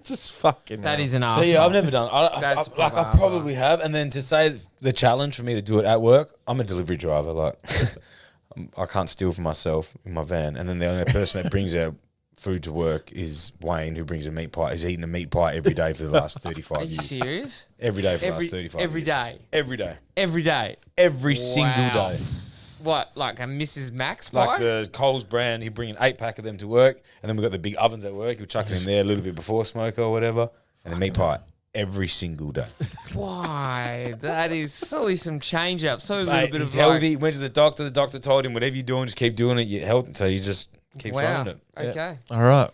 Just fucking That hell. is an So arsehole. yeah, I've never done. That's I proper probably have, and then to say the challenge for me to do it at work, I'm a delivery driver. Like, I can't steal for myself in my van, and then the only person that brings out food to work is Wayne, who brings a meat pie. He's eaten a meat pie every day for the last 35 Are you years. serious? Every day for the last 35 every years. day. Every day. Every day. Every single Wow. day. What, like a Mrs. Max pie? Like the Coles brand, he'd bring an 8-pack of them to work, and then we've got the big ovens at work. He'll chuck it in there a little bit before smoke or whatever, and the meat pie every single day. Why? That is solely some change up. So a little Mate, bit he's of healthy. Went to the doctor. The doctor told him, whatever you're doing, just keep doing it. You're healthy. So you just keep wow. running it. Okay. All right.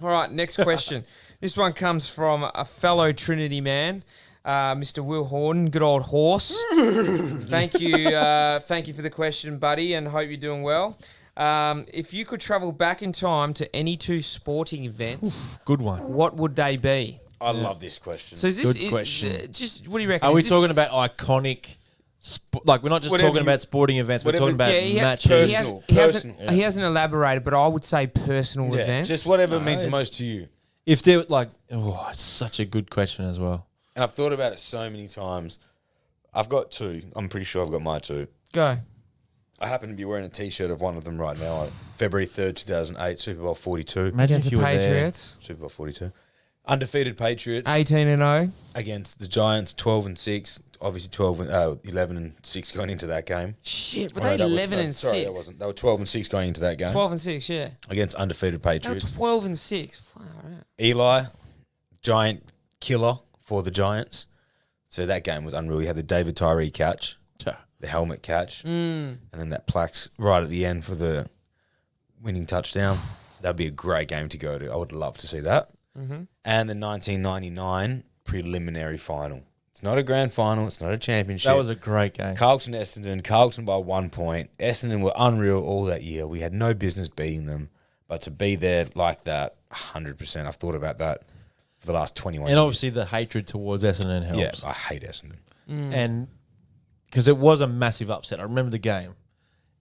All right, next question. This one comes from a fellow Trinity man, Mr. Will Horton, good old horse. Thank you for the question, buddy, and hope you're doing well. If you could travel back in time to any 2 sporting events, Good one. what would they be? I love this question. So is this Good question. just what do you reckon? Are Is we this- talking about iconic, like we're not just Whatever talking you- about sporting events, we're whatever- talking about Yeah, he, matches. he, has, Personal, he hasn't personal. he hasn't elaborated, but I would say personal yeah, events. just whatever means the most to you. If they're like, oh, it's such a good question as well. And I've thought about it so many times. I've got 2. I'm pretty sure I've got my 2. Go. I happen to be wearing a T-shirt of one of them right now. February 3rd, 2008, Super Bowl 42. Imagine Against if the you were there. Patriots, Super Bowl 42. Undefeated Patriots 18-0. against the Giants, 12-6. Obviously 11-6 going into that game. Shit, were Oh, no, they that was- 11-6? Sorry, that wasn't. They were 12-6 going into that game 12-6, yeah. against undefeated They were Patriots. 12-6. Far out. Eli, giant killer for the Giants. So that game was unreal. You had the David Tyree catch, the helmet catch, and then that plaques right at the end for the winning touchdown. That'd be a great game to go to. I would love to see that. And the 1999 preliminary final. It's not a grand final. It's not a championship. That was a great game. Carlton Essendon. Carlton by 1 point. Essendon were unreal all that year. We had no business beating them. But to be there like that, 100%. I've thought about that for the last 21 years. And obviously the hatred towards Essendon helps. Yeah, I hate Essendon. And because it was a massive upset. I remember the game.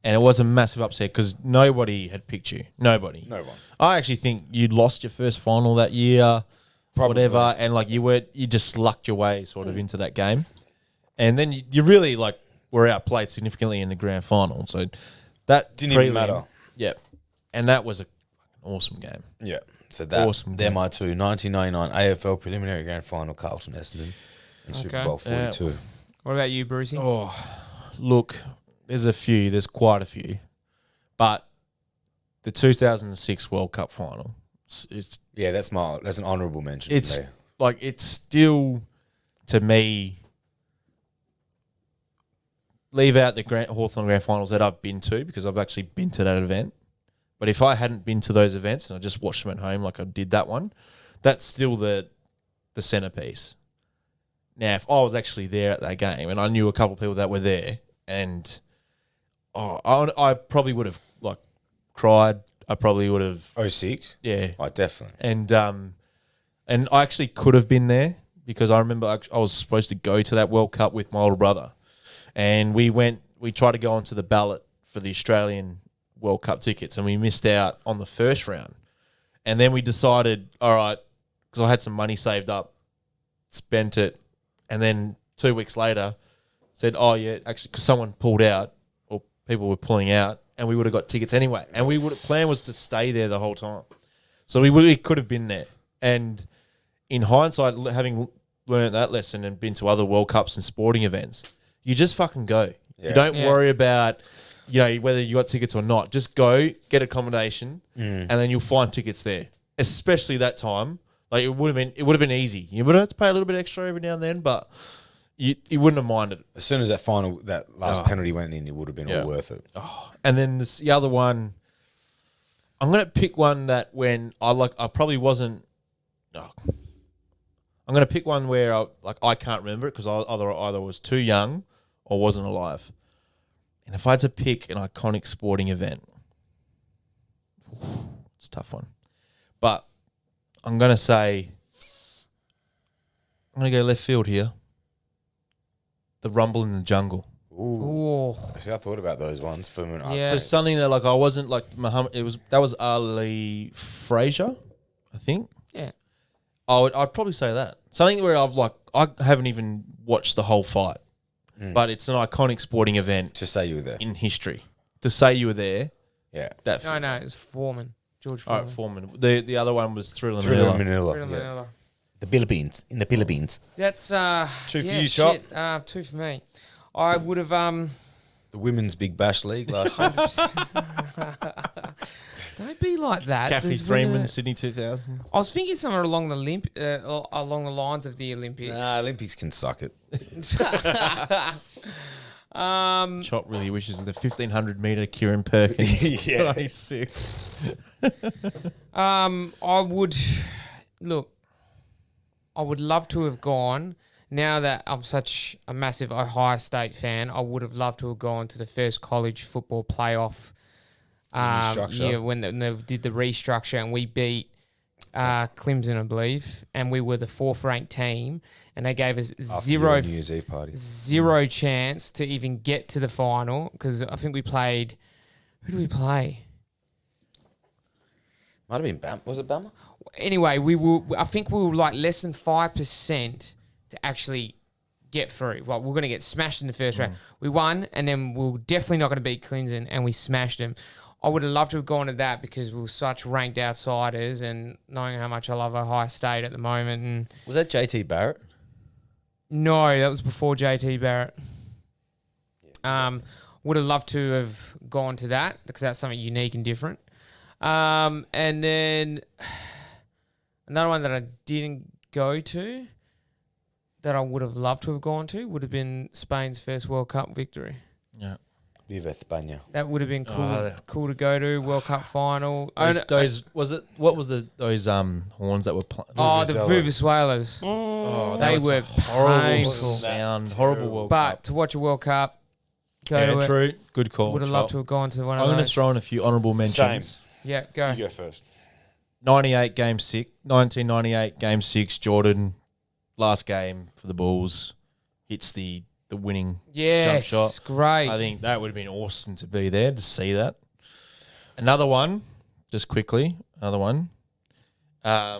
And it was a massive upset because nobody had picked you. Nobody. No one. I actually think you'd lost your first final that year, Probably. whatever, and like you just lucked your way sort of into that game. And then you really like were outplayed significantly in the grand final. So that Didn't even prelim- matter. Yeah. And that was an awesome game. Yeah. So that, Awesome they're game. my 2. 1999 AFL preliminary grand final, Carlton Essendon, and Super Okay. Bowl 42. What about you, Brucey? Oh, look, there's quite a few. But the 2006 World Cup final, it's Yeah, that's an honourable mention. It's for me. like it's still to me. Leave out the Hawthorn Grand Finals that I've been to because I've actually been to that event. But if I hadn't been to those events and I just watched them at home like I did that one, that's still the centerpiece. Now, if I was actually there at that game and I knew a couple of people that were there and I probably would have like cried. I probably would have, 06? yeah, Oh, definitely. and I actually could have been there because I remember I was supposed to go to that World Cup with my older brother, and we tried to go onto the ballot for the Australian World Cup tickets, and we missed out on the first round. And then we decided, all right, because I had some money saved up, spent it, and then 2 weeks later said, oh, yeah, actually, because someone pulled out or people were pulling out, and we would have got tickets anyway. And plan was to stay there the whole time. So we could have been there. And in hindsight, having learned that lesson and been to other World Cups and sporting events, you just fucking go. Yeah. You don't worry about, whether you got tickets or not. Just go, get accommodation, and then you'll find tickets there. Especially that time. Like, it would have been easy. You would have to pay a little bit extra every now and then, but you wouldn't have minded. As soon as that last penalty went in, it would have been all worth it. And then the other one, I'm going to pick one that when I probably wasn't. I'm going to pick one where I can't remember it because I either was too young or wasn't alive. And if I had to pick an iconic sporting event, it's a tough one. But I'm going to say, I'm going to go left field here. The Rumble in the Jungle. Ooh. See, I thought about those ones for a minute. Yeah. So something that I wasn't like Muhammad. That was Ali Frazier, I think. Yeah. I'd probably say that something where I haven't even watched the whole fight, but it's an iconic sporting event. To say you were there in history. To say you were there. Yeah. No, it was Foreman. George All Foreman. right, Foreman. The other one was Thriller Thriller Manila. Thriller Yeah. Manila. The Philippines. In the Philippines. That's 2 for you, shit. Chop. 2 for me. I would have The Women's Big Bash League last year. Don't be like that. Kathy There's Freeman, been a- Sydney 2000. I was thinking somewhere along the lines of the Olympics. Nah, Olympics can suck it. Chop really wishes the 1500 meter Kieran Perkins. Yeah. He's sick. I would love to have gone. Now that I'm such a massive Ohio State fan, I would have loved to have gone to the first college football playoff. Restructure. Yeah, when they did the restructure and we beat Clemson, I believe, and we were the 4th ranked team, and they gave us After your New Year's Eve party. zero chance to even get to the final because I think we played. Who did we play? Might have been Bama. Was it Bama? Anyway, I think we were like less than 5% to actually get through. Well, we're going to get smashed in the first round. We won, and then we were definitely not going to beat Clemson, and we smashed them. I would have loved to have gone to that because we were such ranked outsiders, and knowing how much I love Ohio State at the moment. And Was that JT Barrett? no, that was before JT Barrett. Would have loved to have gone to that because that's something unique and different. And then another one that I didn't go to that I would have loved to have gone to would have been Spain's first World Cup victory. Yeah. Viva España. That would have been cool. Oh, Cool to go to World Cup final. Those horns that were playing? The Vuvuzelas. Oh, They was were a horrible painful. sound, horrible World But Cup. to watch a World Cup, go to it. True, good call. Would have loved to have gone to one I'm of going to those. throw in a few honourable mentions. Yeah, go. You go first. 1998 Game 6, Jordan, last game for the Bulls, hits the winning Yes, jump shot. great. I think that would have been awesome to be there, to see that. Another one, just quickly, another one. Yeah,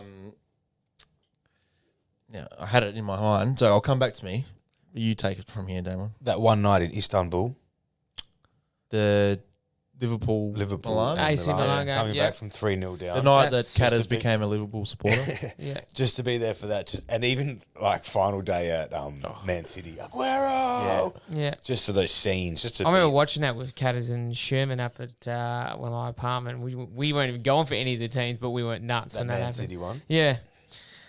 I had it in my mind, so I'll come back to me. You take it from here, Damon. That one night in Istanbul. The Liverpool Milan. AC Milan game, coming yeah. back from 3-0 down. The night that That's Catters just a bit- became a Liverpool supporter. Yeah. Just to be there for that. And even like final day at Man City. Aguero! Yeah. Just for those scenes. Just to I remember be- watching that with Catters and Sherman up at my apartment. We weren't even going for any of the teams, but we went nuts that when that Man happened. City one. Yeah.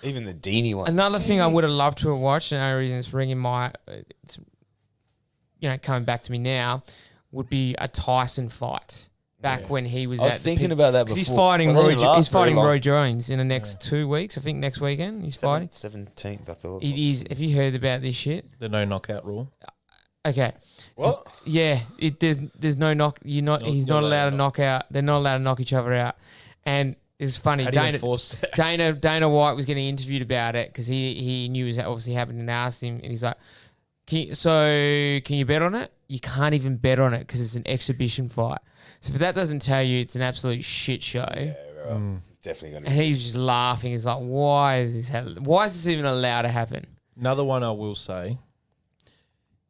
Even the Deeney one. Another thing I would have loved to have watched, and the only reason it's ringing it's coming back to me now, would be a Tyson fight. Back when he was I was at the thinking peak. about that 'Cause before. he's fighting But they Roy. didn't last He's very fighting long. Roy Jones in the next 2 weeks. I think next weekend he's fighting. 17th, I thought. It is. Have you heard about this shit? The no knockout rule. Okay. What? Yeah, there's no knock. He's not allowed to knock out. They're not allowed to knock each other out. And it's funny. How do you enforce that? Dana White was getting interviewed about it because he knew it was obviously happened and asked him, and he's like, can you bet on it? You can't even bet on it because it's an exhibition fight. So if that doesn't tell you, it's an absolute shit show. Yeah, right. It's definitely going to. And he's just laughing. He's like, why is this even allowed to happen? Another one I will say.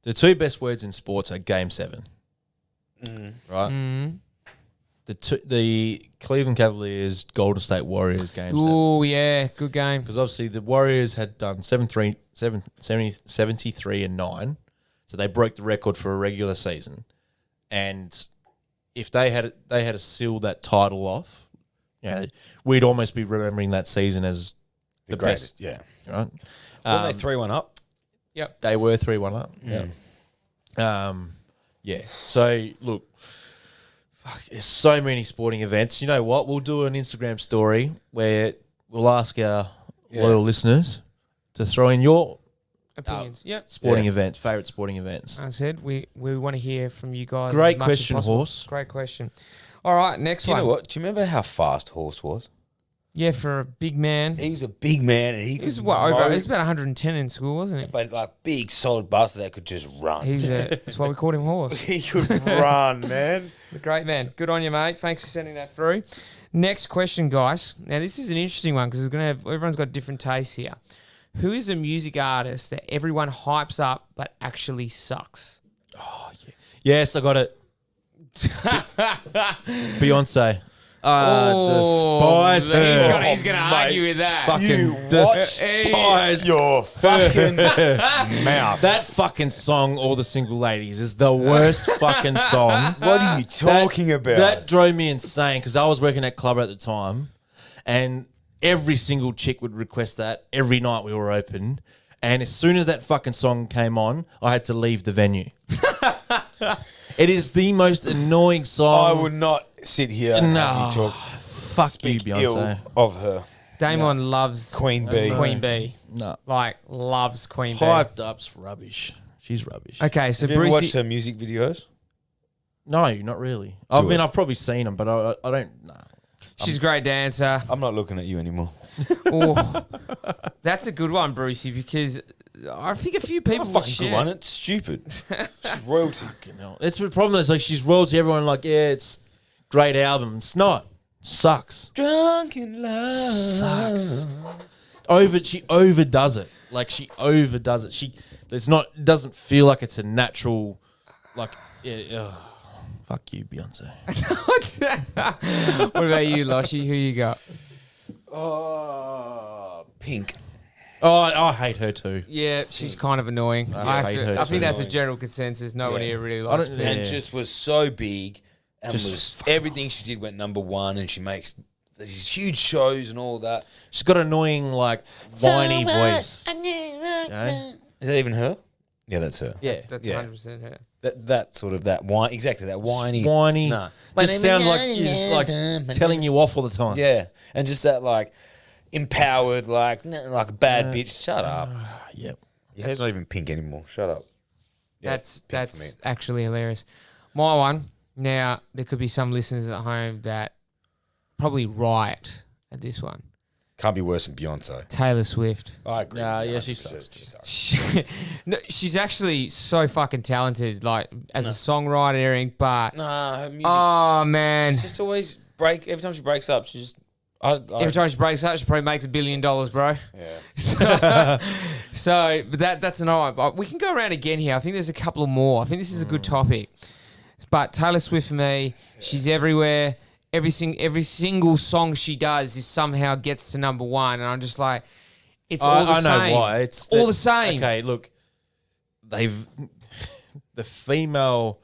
The two best words in sports are Game 7. Right? Mm. The Cleveland Cavaliers, Golden State Warriors Game 7. Oh, yeah. Good game. Because obviously the Warriors had done 73 and 9. So they broke the record for a regular season. And if they had sealed that title off, we'd almost be remembering that season as the greatest. best. Yeah. Right? Weren't they 3-1 up? Yep. They were 3-1 up. Yeah. So look, there's so many sporting events. You know what? We'll do an Instagram story where we'll ask our loyal listeners to throw in your Opinions. Yep. sporting events, favorite sporting events. I said we want to hear from you guys. Great as much question, as possible. Horse. Great question. All right, next Do you one. know what? Do you remember how fast Horse was? Yeah, for a big man. He was a big man, and he He was could what over? mow, He was about 110 in school, wasn't he? but like big, solid bastard that could just run. That's why we called him Horse. He could run, man. The great man. Good on you, mate. Thanks for sending that through. Next question, guys. Now this is an interesting one because everyone's got different tastes here. Who is a music artist that everyone hypes up but actually sucks? Yes, I got it. Beyonce. Despise her. He's gonna argue with that. Fucking despise your fucking mouth. that fucking song. All the Single Ladies is the worst fucking song. What are you talking about? That drove me insane because I was working at club at the time, and every single chick would request that every night we were open. And as soon as that fucking song came on, I had to leave the venue. It is the most annoying song. I would not sit here and have you talk. Fuck Speak you, ill Beyonce. of her. Damon loves Queen Bee. Queen Bee. No. Like, loves Queen Bee. Hyped up's rubbish. She's rubbish. Okay, so Have you ever Brucey... watched her music videos? No, not really. it. I've probably seen them, but I don't. Nah. She's a great dancer. I'm not looking at you anymore. Oh, that's a good one, Brucey, because I think a few people Not a would fucking share. good one. It's stupid. She's royalty. It's the problem. Is like she's royalty. Everyone like, yeah, it's great album. It's not. Sucks. Drunk in love. Sucks. She overdoes it. Like she overdoes it. It doesn't feel like it's a natural. Like, fuck you, Beyonce. What about you, Loshy? Who you got? Pink. Oh, I hate her too. Yeah, she's kind of annoying. I hate her I think too. that's a general consensus. No one here really likes don't- Pink. And Yeah. just was so big. And Just was everything she did went number one. And she makes these huge shows and all that. She's got an annoying, like, whiny voice. Okay? Is that even her? Yeah, that's her. Yeah. That's Yeah. 100% her. That sort of that whine. Exactly, that whiny. Whiny. Nah. Just sounds like you're just like telling you off all the time. Yeah. And just that like empowered, like a bad bitch. Shut up. Yep. Your hair's not even pink anymore. Shut up. Yeah, That's pink for me. actually hilarious. My one. Now there could be some listeners at home that probably riot at this one. Can't be worse than Beyonce. Taylor Swift. I agree. Nah, yeah, 100%. she sucks. She sucks. No, she's actually so fucking talented, like as a songwriter, everything. But Nah, her music. oh man, It's just always break. Every time she breaks up, she just. every time she breaks up, she probably makes $1 billion, bro. Yeah. But that's an eye. But we can go around again here. I think there's a couple more. I think this is a good topic. But Taylor Swift for me, she's everywhere. Every single song she does is somehow gets to number one, and I'm just like, it's all the I same. know why. It's all the same. Okay, look, the female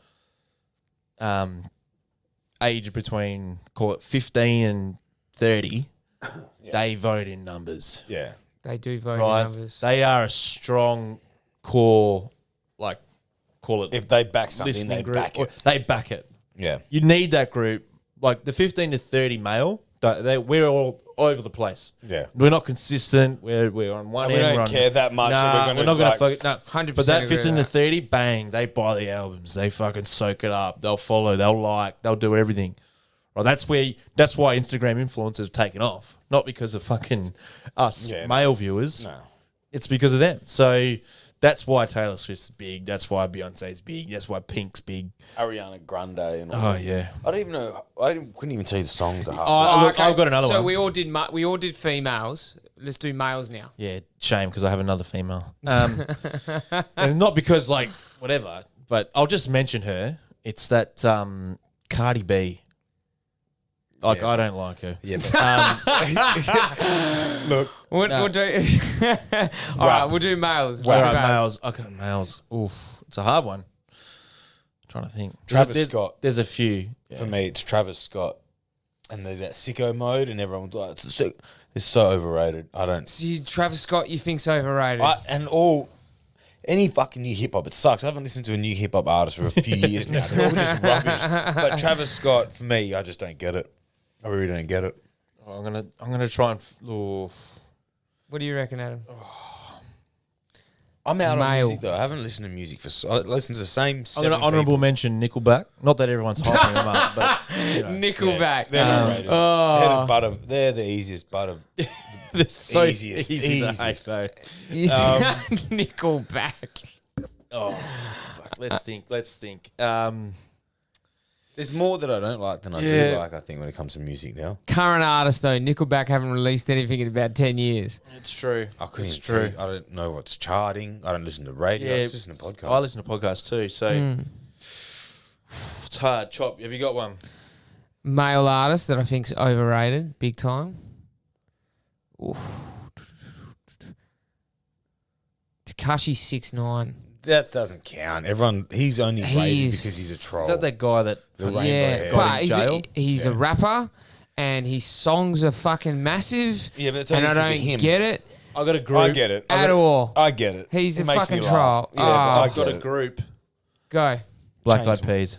age between, call it 15 and 30, they vote in numbers. Yeah. They do vote Right? in numbers. They are a strong core, like, call it If they back something, listening they group. back or it. They back it. Yeah. You need that group. Like the 15 to 30 male, We're all over the place. Yeah. We're not consistent. We're on one And we end. don't we're on- care that much that we're Nah, gonna, we're not going to like- focus. No, 100% But that agree 15 to with that. 30, bang, they buy the albums. They fucking soak it up. They'll follow. They'll like. They'll do everything. Right, that's why Instagram influencers have taken off. Not because of fucking us male viewers. No. It's because of them. So that's why Taylor Swift's big. That's why Beyonce's big. That's why Pink's big. Ariana Grande and all Oh that. yeah. I don't even know. Couldn't even tell you the songs. Look, I've got another so one. we all did females. Let's do males now. Yeah, shame because I have another female. And not because like whatever, but I'll just mention her. It's that Cardi B. Like I don't like her. Yeah. Look, We'll do. All right, we'll do males. all We'll do right, males. Okay, males. Oof, it's a hard one. I'm trying to think. Travis Scott. There's a few. For me, it's Travis Scott, and that sicko mode, and everyone's like, it's so overrated. I don't. See, Travis Scott, you think's overrated? Any fucking new hip hop, it sucks. I haven't listened to a new hip hop artist for a few years now. They're all just rubbish. But Travis Scott, for me, I just don't get it. I really don't get it. I'm gonna try and. What do you reckon, Adam? I'm out on Male. music though. I haven't listened to music I listen to the same. I'm gonna honourable mention Nickelback. Not that everyone's hyping them up, but you know, Nickelback. They're not rated. They're the easiest butt of. they're so Easiest. easy to hate though. Nickelback. Oh, fuck. Let's think. There's more that I don't like than I Yeah. do like. I think when it comes to music now, Current artists though, Nickelback haven't released anything in about 10 years. It's true. I couldn't It's even tell true. you. I don't know what's charting. I don't listen to radio. I just listen to podcasts. I listen to podcasts too, so it's hard. Chop, have you got one? Male artist that I think's overrated, big time. Oof. Tekashi 6ix9ine. That doesn't count. He's only rated He's- because he's a troll. Is that that guy that The rainbow Yeah, hair. got but in jail? he's a rapper, and his songs are fucking massive. Yeah, but it's and only I 'cause of don't him. get it I got a group. I get it. at all. I get it. He's It a makes fucking me laugh. troll. Yeah, but I I've got get a it. group. Go. Black Eyed Peas.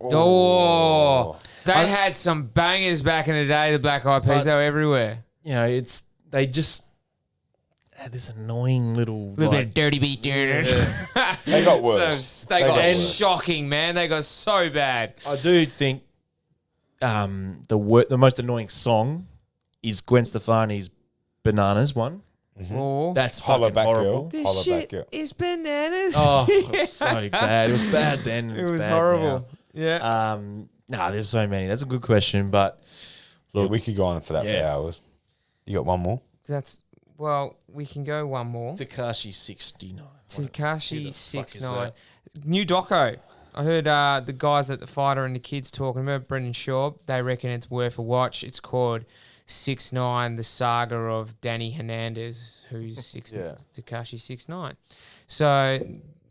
Oh, they had some bangers back in the day. The Black Eyed Peas, But- they were everywhere. You know, they just had this annoying little A little bit of dirty beat, dude. They got worse. So they They got got worse. shocking, man. They got so bad. I do think the most annoying song is Gwen Stefani's "Bananas" one. Oh, That's Holla fucking back horrible. girl. this Holla shit back girl. is bananas. Oh, it was so bad. It was bad then. it It's was bad horrible. Yeah. Nah, there's so many. That's a good question, but Yeah, we could go on for that for Yeah. hours. You got one more? We can go one more. Tekashi 69. Tekashi is 6ix9ine. that? New doco. I heard the guys at the Fighter and the kids talking about Brendan Shaw. They reckon it's worth a watch. It's called 6ix9ine, the saga of Danny Hernandez, who's Tekashi 6ix9ine. So,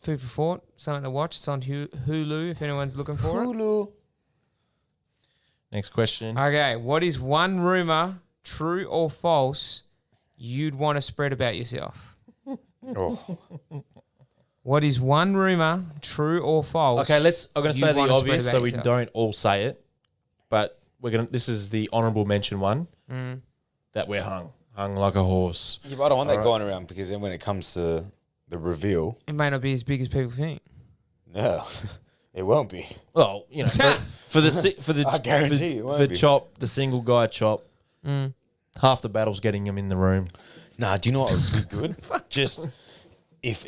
food for thought, something to watch. It's on Hulu if anyone's looking for it. Next question. Okay, what is one rumor, true or false, you'd want to spread about yourself? Oh, What is one rumor, true or false? Okay, I'm going to you'd say the wanna spread obvious about so we yourself? don't all say it, but this is the honourable mention one that we're hung like a horse. yeah, but I don't want that going around because then when it comes to the reveal, It may not be as big as people think. no, it won't be. Well, you know, for the I guarantee you it won't for be. Chop, the single guy Chop, half the battle's getting him in the room. Nah, do you know what would be good? Just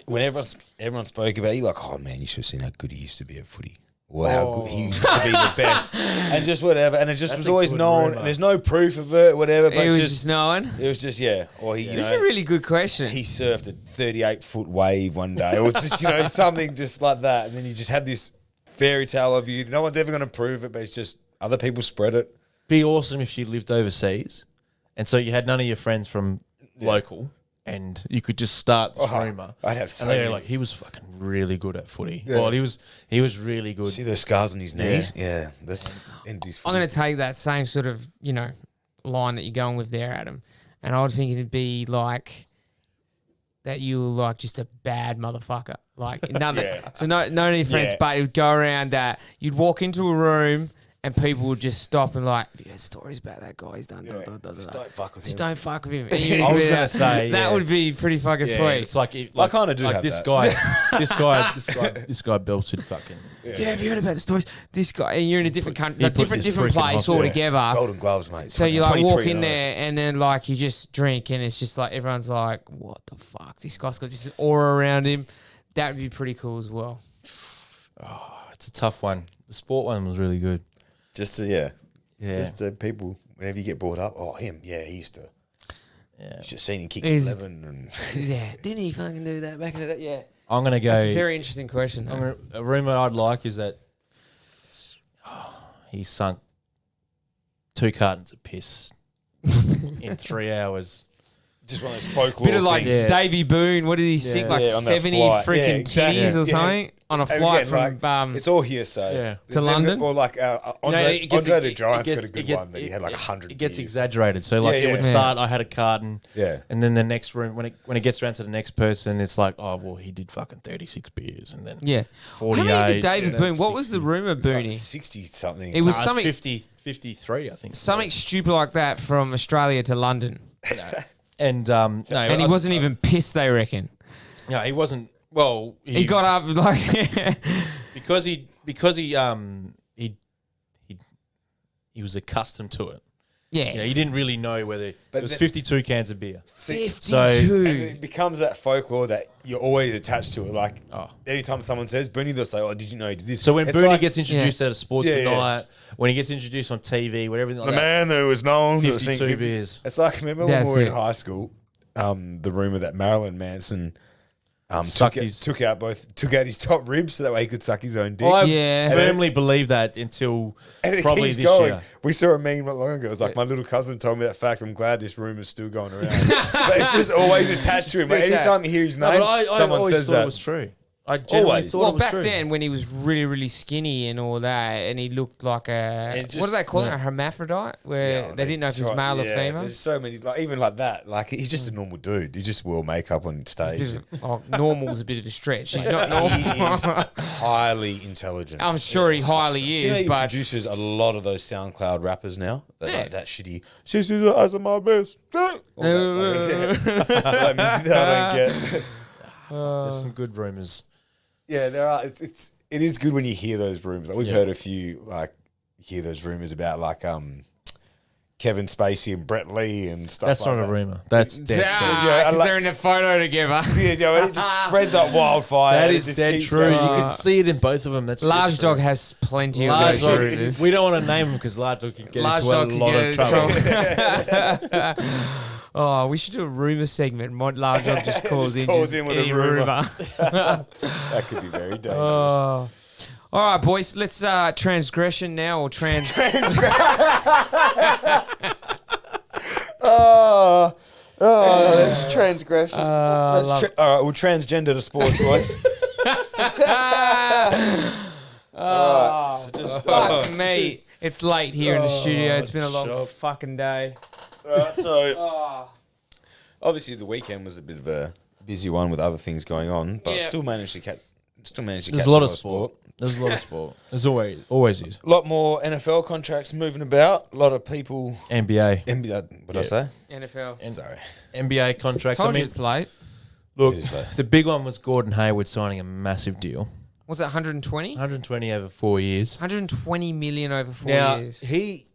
whenever everyone spoke about it, you're like, oh man, you should have seen how good he used to be at footy. Or how good he used to be the best. And just whatever. And it just That's was a always good known. rumour. And there's no proof of it, whatever. But It was just, just knowing. it was just, yeah. Or he, This is a really good question. he surfed a 38-foot wave one day. Or just, something just like that. And then you just have this fairy tale of you. No one's ever going to prove it, but it's just other people spread it. Be awesome if you lived overseas, and so you had none of your friends from local, and you could just start this rumour. I'd have so And they're many. like, he was fucking really good at footy. Yeah. Well, he was really good. See those scars on his knees? Yeah. That's ended his I'm going to take that same sort of, line that you're going with there, Adam. And I would think it'd be like that you were like just a bad motherfucker. Like none of Yeah. So none of your friends, Yeah. but it would go around that you'd walk into a room and people would just stop and like, yeah, stories about that guy. He's done. Just don't fuck with Just him. don't fuck with him. And you'd I was be gonna like, say, that yeah. would be pretty fucking Yeah, sweet. it's like, I kind of do like have this that. guy, this guy belted fucking. Yeah, have you heard about the stories? This guy, and you're in a different country, He a put different this different freaking place hospital. altogether. Golden gloves, mate. So you like 23 walk in and there, and then like you just drink, and it's just like everyone's like, "What the fuck? This guy's got just an aura around him." That would be pretty cool as well. It's a tough one. The sport one was really good. Just to, just people, whenever you get brought up, oh, him, yeah, he used to. Yeah. Just seen him kick He's- 11 and Yeah, didn't he fucking do that back in the day? Yeah, I'm gonna go. that's a very interesting question. though. A rumor I'd like is that he sunk 2 cartons of piss in 3 hours. just one of those folklore Bit of like things. Yeah. Davy Boone. What did he sink? Like Yeah, on that 70 flight. freaking Yeah, exactly. titties or Yeah. something on a And flight again, from. it's all hearsay. Yeah. There's To never- London? Or like Andre, it gets- Andre the it Giant's gets- got a good it get- one that he had like 100 It gets beers. exaggerated. So like Yeah, it would yeah. start. I had a carton. Yeah. And then the next room, when it gets around to the next person, it's like, oh well, he did fucking 36 beers, and then yeah. 48. How many did David and Boone? then What was the 60. rumor, It's like Booney? 60 something. It was It's something 53, I think. something stupid like that from Australia to London, And no, and he wasn't even pissed. They reckon No, he wasn't. Well, he got up like because he was accustomed to it. yeah. Yeah, he didn't really know whether But it was the- 52 cans of beer. 52. And it becomes that folklore that you're always attached to it. Like, Oh. anytime someone says Booney, they'll say, oh, did you know he did this? So when It's Booney like gets introduced at a sports Yeah, yeah. night, when he gets introduced on TV, when everything like the that, man that was known to 52 think beers. It's like, remember That's when we were it. in high school, the rumor that Marilyn Manson Sucked took out his top ribs so that way he could suck his own dick. I Yeah. firmly believe that until And it probably keeps this going. year. We saw a meme not long ago. It was like, my little cousin told me that fact. I'm glad this rumor's still going around. But it's just always attached to him. Like, Still anytime you hear his No, name, but I someone always says thought that. it was true. I genuinely Always. thought Well, it was back true. then when he was really, really skinny and all that, and he looked like it what do just- they call it? A hermaphrodite, where Yeah, they didn't know if it was try- male or yeah, female. There's so many, like even like that. Like he's just a normal dude. He just wore makeup on stage. Normal's a bit of a stretch. He's not He normal. is highly intelligent. I'm sure he highly Do you know is, he but produces a lot of those SoundCloud rappers now? That, Yeah. like, that shitty. Sisters are my best. All that, like, music that I don't get. There's some good rumors. Yeah, there are. It is good when you hear those rumors. Like we've Yeah. heard a few hear those rumors about like Kevin Spacey and Brett Lee and stuff. That's like not a that. rumor. That's dead true. Yeah, I because like- they're in a photo together. Yeah, it just spreads like wildfire. That It is just dead keeps true. going. You can see it in both of them. That's Large dead true. Dog has plenty of Large those Dog. rumors. We don't want to name him because Large Dog can get Large into a Dog can lot get of in trouble. trouble. Oh, we should do a rumor segment. Large Dog just calls in. calls in with a any rumour. That could be very dangerous. Oh. All right, boys. Let's transgression now or trans. That's transgression. love- All right, we'll transgender to sports, boys. Fuck me. It's late here in the studio. It's been a long shop. fucking day. So obviously the weekend was a bit of a busy one with other things going on, but Yeah. still managed to catch. There's a lot of sport. There's a lot of sport. There's always is. A lot more NFL contracts moving about. A lot of people. NBA. What did I say? NFL. Sorry. NBA contracts. Told I you mean, it's late. look, It is late. the big one was Gordon Hayward signing a massive deal. Was it 120? 120 over 4 years. 120 million over 4 Now, years. he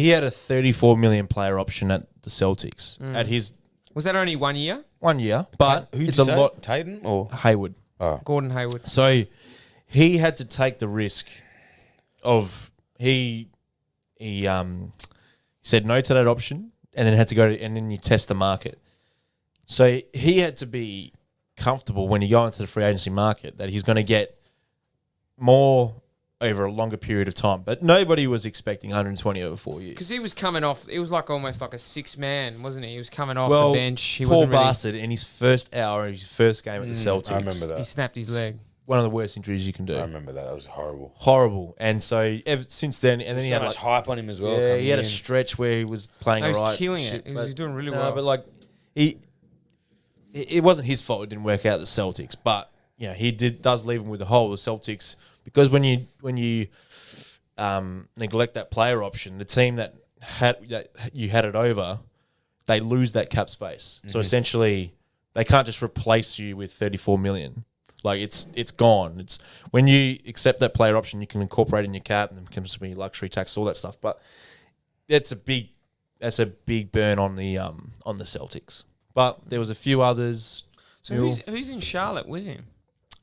had a 34 million player option at the Celtics at his Was that only 1 year? 1 year, but Who'd it's you a say? lot. Tatum or Hayward. Gordon Hayward. So he had to take the risk of he said no to that option and then had to go to, and then you test the market. So he had to be comfortable when you go into the free agency market that he's going to get more over a longer period of time. But nobody was expecting 120 over 4 years. Because he was coming off, it was like almost like a 6-man, wasn't he? He was coming off Well, the bench. He poor wasn't really, bastard in his first hour, his first game at the Celtics. I remember he that. snapped his leg. One of the worst injuries you can do. I remember that. That was horrible. Horrible. And so ever since then, and then he So had much like, hype on him as well. yeah, coming he had a in. stretch where he was playing No, he was alright. killing shit, it. He was doing really no, well. but like it wasn't his fault it didn't work out at the Celtics, but he does leave him with a hole. The Celtics, because when you neglect that player option, the team that you had it over, they lose that cap space. So essentially, they can't just replace you with 34 million. Like it's gone. It's when you accept that player option, you can incorporate in your cap, and it becomes to be luxury tax, all that stuff. But that's a big burn on the Celtics. But there was a few others. So who's in Charlotte with him?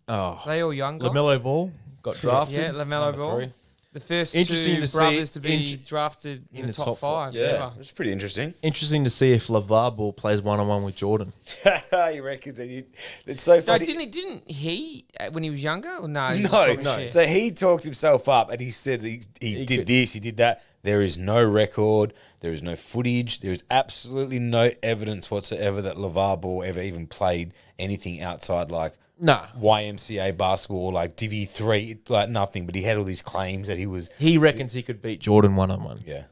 Oh, Are they all young guys? LaMelo Ball got drafted. Yeah, LaMelo Ball. 3. The first Interesting two to see- brothers to be drafted in the top five. Yeah, it's pretty interesting. Interesting to see if LeVar Ball plays 1-on-1 with Jordan. He reckons that it's so No, funny. didn't he when he was younger? Or no, he was just No, talking no. shit? So he talked himself up and he said he did this, he did that. There is no record, there is no footage, there is absolutely no evidence whatsoever that LeVar Ball ever even played anything outside like Nah. YMCA basketball or like Divi 3, like nothing. But he had all these claims that he was. He reckons he could beat Jordan 1-on-1. Yeah,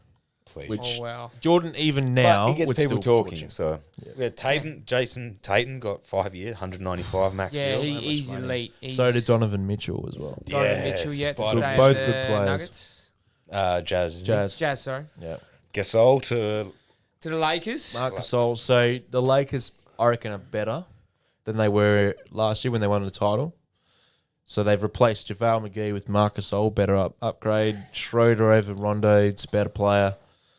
please. Which Oh, wow. Jordan even now But he gets would people still talking. torch him. So yeah, Jason Tatum got 5 years, 195 max. Yeah, deal. he's elite. So did Donovan Mitchell as well. Donovan Yeah, Mitchell yet to Spider- stay Both at good the players. Nuggets. Jazz. isn't he? Jazz. Sorry. Yeah. Gasol to To the Lakers. Marc Gasol. So the Lakers, I reckon, are better than they were last year when they won the title. So they've replaced JaVale McGee with Marc Gasol, better upgrade. Schroeder over Rondo, it's a better player.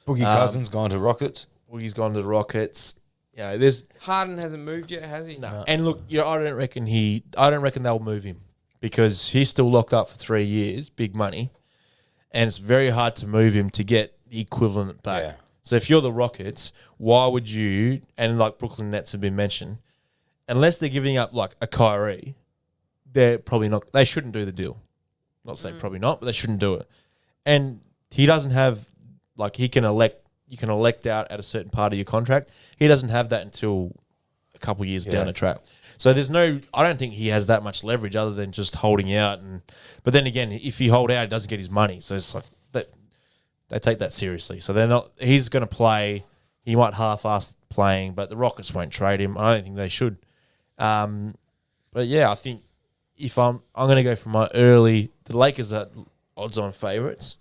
Boogie Cousins gone to Rockets. He's gone to the Rockets. Yeah, there's Harden hasn't moved yet, has he? no. And look, I don't reckon they'll move him because he's still locked up for 3 years, big money, and it's very hard to move him to get the equivalent back. Yeah. So if you're the Rockets, why would you? And like Brooklyn Nets have been mentioned, unless they're giving up like a Kyrie, they're probably not. They shouldn't do the deal. Not saying probably not, but they shouldn't do it. And he doesn't have like he can elect. You can elect out at a certain part of your contract. He doesn't have that until a couple years down the track. So there's no. I don't think he has that much leverage other than just holding out. But then again, if he hold out, he doesn't get his money. So it's like that. They take that seriously. So they're not. He's going to play. He might half-ass playing, but the Rockets won't trade him. I don't think they should. But yeah, I think if I'm going to go for my early. The Lakers are odds-on favourites.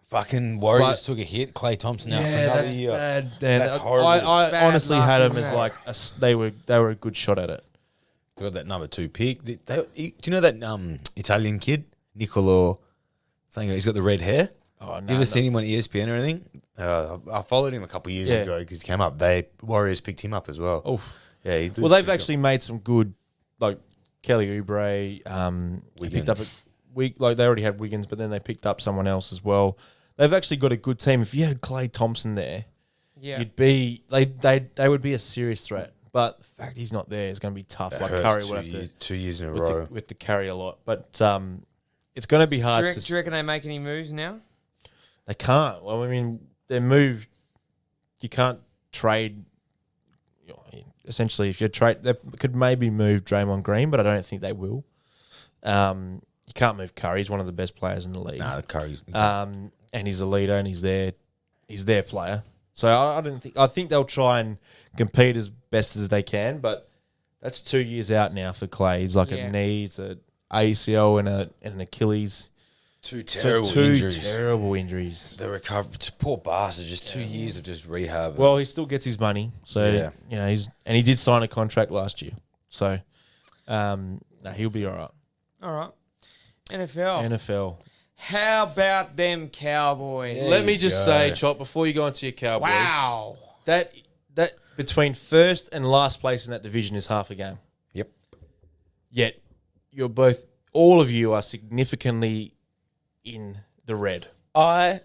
Fucking Warriors took a hit. Klay Thompson out for another that's year. bad. Man. That's horrible. I Bad honestly luck, had them isn't as it? like they were a good shot at it. They got that number 2 pick. Do you know that Italian kid, Nicolo? Saying he's got the red hair. Oh, You ever seen him on ESPN or anything? I followed him a couple of years Yeah. ago because he came up. Warriors picked him up as well. Oh, Yeah, he well, they've actually made some good, like Kelly Oubre. They picked up like they already had Wiggins, but then they picked up someone else as well. They've actually got a good team. If you had Klay Thompson there, Yeah. you'd be they would be a serious threat. But the fact he's not there is going to be tough. Like Curry would have to 2 years in a with row. with the carry a lot, but it's going to be Do hard. you reckon they make any moves now? They can't. Well, I mean, they're moved. You can't trade. Essentially, if you trade, they could maybe move Draymond Green, but I don't think they will. You can't move Curry. He's one of the best players in the league. Nah, the Curry's. And he's a leader, and he's their player. So I don't think. I think they'll try and compete as best as they can, but that's 2 years out now for Klay. He's like a knee, it's a ACL, and an Achilles. Two terrible two injuries. terrible injuries. The recovery, poor bastard, just 2 years of just rehab. Well, he still gets his money, so he did sign a contract last year, so he'll be all right. All right. NFL. NFL. How about them Cowboys? Let me just say, Chop, before you go into your Cowboys, Wow. that between first and last place in that division is half a game. Yep. Yet all of you are significantly in the red. I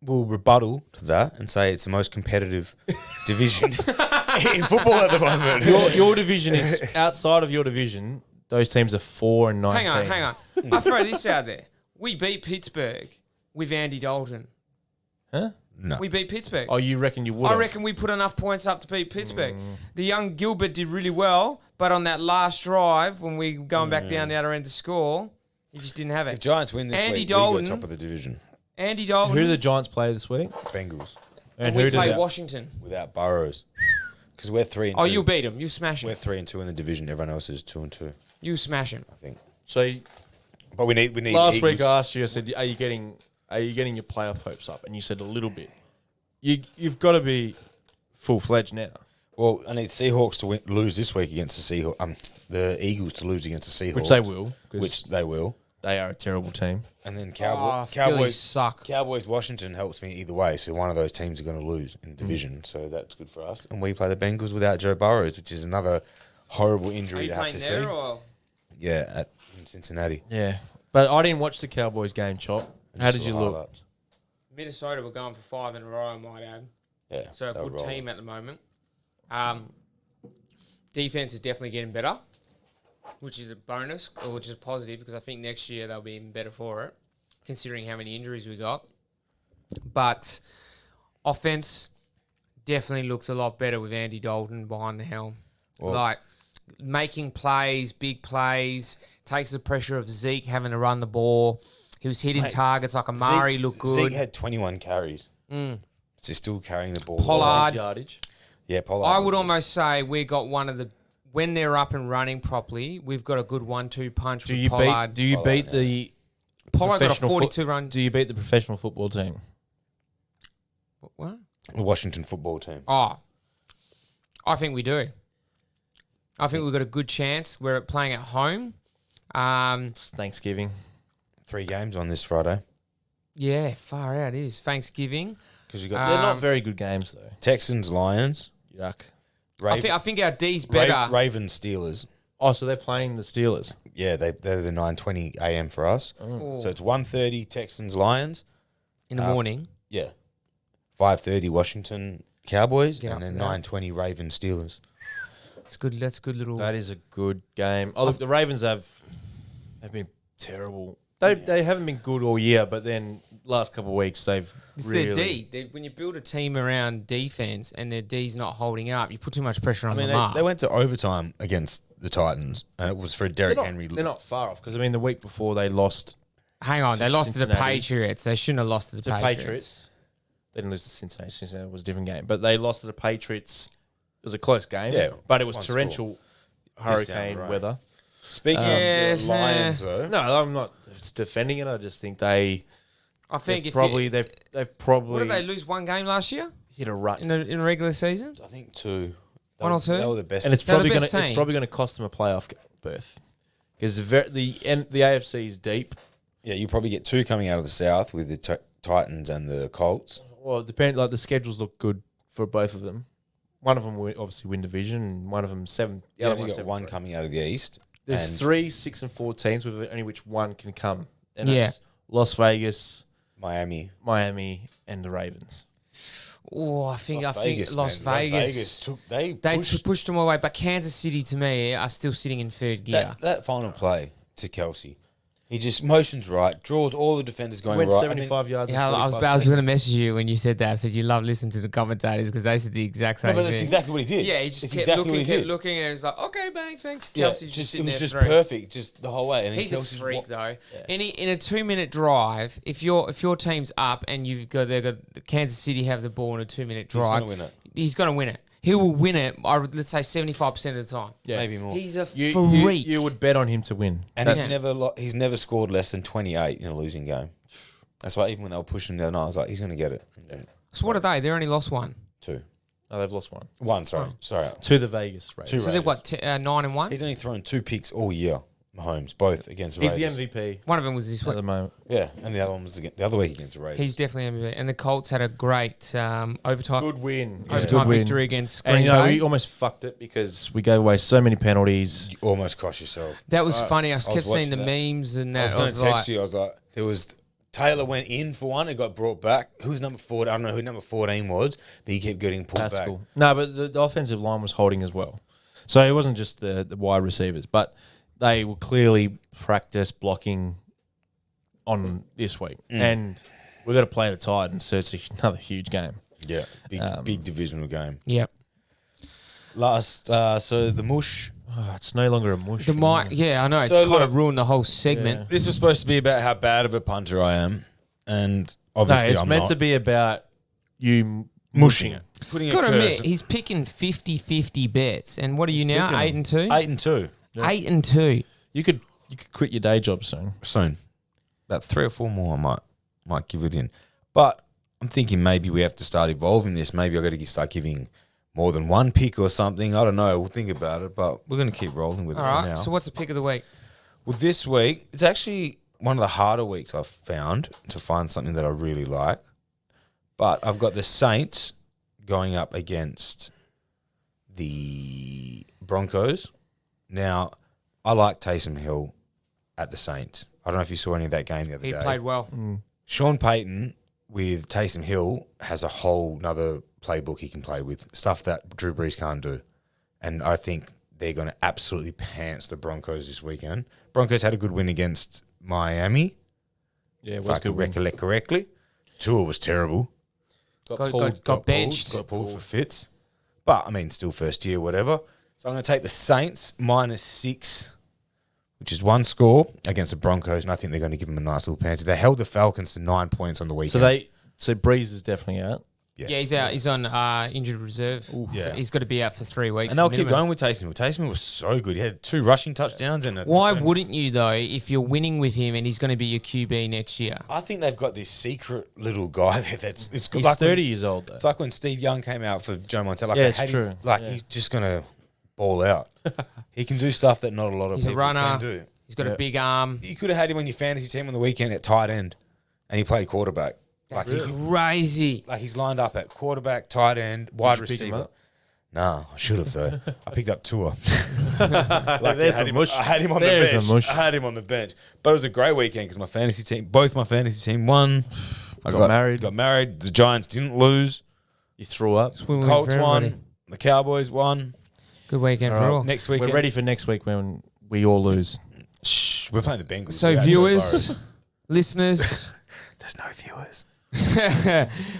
will rebuttal to that and say it's the most competitive division in football at the moment. Your division is outside of your division. Those teams are 4-19. Hang on. I throw this out there. We beat Pittsburgh with Andy Dalton. Huh? No. We beat Pittsburgh. Oh, you reckon you would? I reckon we put enough points up to beat Pittsburgh. The young Gilbert did really well, but on that last drive, when we were going back down the other end to score, he just didn't have If it. Giants win this Andy week, Dalton. we go top of the division. Andy Dalton. Who do the Giants play this week? Bengals. and who we do play they- Washington. Without Burrows. Because we're 3-2. Oh, you'll beat him. You smash We're him. 3-2 in the division. Everyone else is 2-2, You smash him. I think. So But we need Last week Eagles. I asked you, I said, are you getting your playoff hopes up? And you said a little bit. You've got to be full-fledged now. Well, I need Seahawks to lose this week against the Seahawks. The Eagles to lose against the Seahawks. Which they will. Which they will. They are a terrible team. And then Phillies Cowboys suck. Cowboys Washington helps me either way. So one of those teams are going to lose in division. So that's good for us. And we play the Bengals without Joe Burrows, which is another horrible Are injury you to have playing to there see. or? Yeah, in Cincinnati. Yeah. But I didn't watch the Cowboys game, Chop. How did you look? Highlights. Minnesota were going for 5 in a row, I might add. Yeah. So a they were good rolling. team at the moment. Defense is definitely getting better, which is a bonus, or which is positive, because I think next year they'll be even better for it, considering how many injuries we got. But offense definitely looks a lot better with Andy Dalton behind the helm. Well- like making plays, big plays, takes the pressure of Zeke having to run the ball. He was hitting Mate, targets like Amari looked good. Zeke had 21 carries. So he's still carrying the ball. Pollard. Yardage. Yeah, Pollard. I would almost say we got one of the, when they're up and running properly, we've got a good 1-2 punch Do with you Pollard. beat the Pollard got a professional 42 run. Do you beat the professional football team? What? The Washington football team. Oh, I think we do. I think we've got a good chance. We're playing at home. It's Thanksgiving. 3 games on this Friday. Yeah, far out it is. Thanksgiving. Because you got They're not very good games though. Texans, Lions, Yuck. I think our D's better. Ravens, Steelers. Oh, so they're playing the Steelers. Yeah, they're the 9:20 a.m. for us. Oh, So it's 1:30 Texans, Lions. in the morning. Yeah. 5:30 Washington Cowboys, Get up and then for that. 9:20 Ravens, Steelers. It's good. That's good little. That is a good game. Oh, look, the Ravens have been terrible. They haven't been good all year, but then last couple of weeks they've It's really. their D. When you build a team around defense and their D's not holding up, you put too much pressure on I mean, them up. they went to overtime against the Titans, and it was for Derrick Henry. They're not far off because I mean the week before they lost Hang on, to they lost to the Cincinnati. Patriots. They shouldn't have lost to the to Patriots. Patriots. They didn't lose to Cincinnati. Cincinnati was a different game, but they lost to the Patriots. It was a close game, Yeah, but it was one torrential down hurricane the road. weather. Speaking Yeah, of the Lions, though, No, I'm not defending it. I just think they I think they've if probably you, they've probably what did they lose one game last year hit a rut, in a regular season? I think 2. One or two? They were the best. and it's They're the probably best going team. to cost them a playoff berth because the AFC is deep. Yeah, you probably get 2 coming out of the South with the Titans and the Colts. Well, it depends. Like the schedules look good for both of them. One of them will obviously win division, and one of them 7. The You other only one's got 7-3. one coming out of the East. There's and 3, 6, and 4 teams with only which one can come, and Yeah. it's Las Vegas, Miami. Miami, and the Ravens. Oh, I think Las man. Vegas. They They pushed pushed them away, but Kansas City to me are still sitting in third gear. that final play to Kelsey. He just motions right, draws all the defenders going Went right. 75 yards. Yeah, in I was 45 going to seconds. message you when you said that. I said you love listening to the commentators because they said the exact same No, but thing. that's exactly what he did. Yeah, he just It's kept exactly looking, what he did. and it was like, okay, bang, thanks. Yeah, Kelsey's just it sitting was there just throwing. perfect, just the whole way. And then He's a Kelsey's freak though. Yeah. In a 2-minute drive, if your team's up and they've got Kansas City have the ball in a 2-minute He's drive, gonna win it. He's going to win it. He will win it. Let's say 75% of the time. Yeah. Maybe more. He's a You, freak. you would bet on him to win. And That's- he's never scored less than 28 in a losing game. That's why even when they were pushing the other night, I was like, he's going to get it. So what are they? They only lost one. 2. No, they've lost one. 1, sorry. Sorry. To the Vegas Raiders. 2 So they're what, 9-1? He's only thrown 2 picks all year, Mahomes, both against the He's the Raiders. MVP One of them was this at week. the moment. Yeah, and the other one was the other week against the Raiders. He's definitely MVP. And the Colts had a great overtime Good win. overtime Good win. victory against And Green you know, Bay. we almost fucked it because we gave away so many penalties. You almost cost yourself. That was funny. I kept was seeing the watching memes and I that. was going of to text like, you. I was like, there was Taylor went in for one. It got brought back. Who's number 4? I don't know who number 14 was, but he kept getting pulled That's back. cool. No, but the offensive line was holding as well. So it wasn't just the wide receivers, but they will clearly practice blocking on this week. And we've got to play the Titans, so it's another huge game. Yeah, big divisional game. Yep. Last, so the mush. Oh, it's no longer a mush. The mic, yeah, I know. It's So kind of look- ruined the whole segment. Yeah. This was supposed to be about how bad of a punter I am, and No, obviously it's I'm meant not. to be about you mushing it, putting a Got to curse. admit, he's picking 50-50 bets. And what are you now? picking 8 and 2? 8 and 2. 8 and 2. You could You could quit your day job soon. Soon. About 3 or 4 more I might give it in. But I'm thinking maybe we have to start evolving this. Maybe I've got to start giving more than one pick or something. I don't know. We'll think about it, but we're going to keep rolling with it All for right. now. So what's the pick of the week? Well, this week, it's actually one of the harder weeks I've found to find something that I really like. But I've got the Saints going up against the Broncos. Now, I like Taysom Hill at the Saints. I don't know if you saw any of that game the other He day. played well. Sean Payton with Taysom Hill has a whole nother playbook he can play with, stuff that Drew Brees can't do. And I think they're going to absolutely pants the Broncos this weekend. Broncos had a good win against Miami. Yeah, it If was I a good can win. recollect correctly. Tua was terrible. Got benched. Got pulled for fits. But, I mean, still first year, whatever. So I'm going to take the Saints -6, which is 1 score against the Broncos, and I think they're going to give them a nice little pansy. They held the Falcons to 9 points on the weekend. So Breeze is definitely out. Yeah, he's out. He's on injured reserve. Yeah. He's got to be out for 3 weeks. And they'll keep minimum. going with Taysom Hill. Taysom Hill was so good. He had 2 rushing touchdowns. Why wouldn't you, though, if you're winning with him and he's going to be your QB next year? I think they've got this secret little guy there that's it's He's like 30 years old, though. It's like when Steve Young came out for Joe Montana. Like Yeah, they it's had true. him, like Yeah. he's just gonna ball out. He can do stuff that not a lot of He's a people runner. can do. He's got a big arm. You could have had him on your fantasy team on the weekend at tight end, and he played quarterback. Like Crazy. like he's lined up at quarterback, tight end, wide Did you pick him receiver. up? No, I should have though. I picked up Tua. There's the mush. I had him on There's the bench. the mush. I had him on the bench, but it was a great weekend because both my fantasy team won. I Got married. Got married. The Giants didn't lose. You threw up. Win-win Colts for everybody. won. The Cowboys won. Good weekend All for right. all. Next weekend, We're ready for next week when we all lose. Shh, we're playing the Bengals. So without Joe viewers, Burrow. listeners, There's no viewers.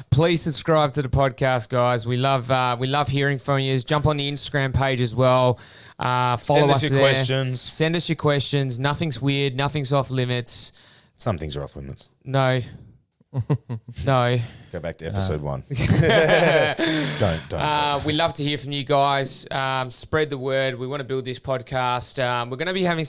please subscribe to the podcast, guys. We love hearing from you. Jump on the Instagram page as well. Follow Send us your there. questions. Send us your questions. Nothing's weird. Nothing's off limits. Some things are off limits. No. No. Go back to episode 1. Don't. We love to hear from you guys. Spread the word. We want to build this podcast. We're going to be having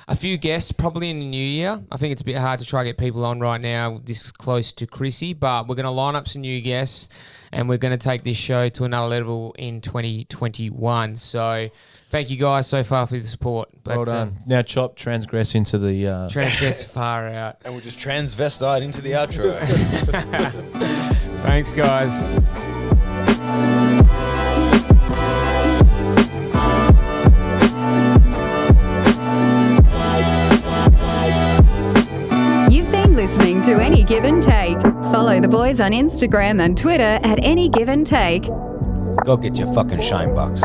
a few guests probably in the new year. I think it's a bit hard to try to get people on right now this close to Chrissy, but we're going to line up some new guests and we're going to take this show to another level in 2021. So thank you guys so far for the support. But, Well done. Now transgress into the... Transgress far out. And we'll just transvestite into the outro. Thanks, guys. You've been listening to Any Give and Take. Follow the boys on Instagram and Twitter at Any Give and Take. Go get your fucking shine box.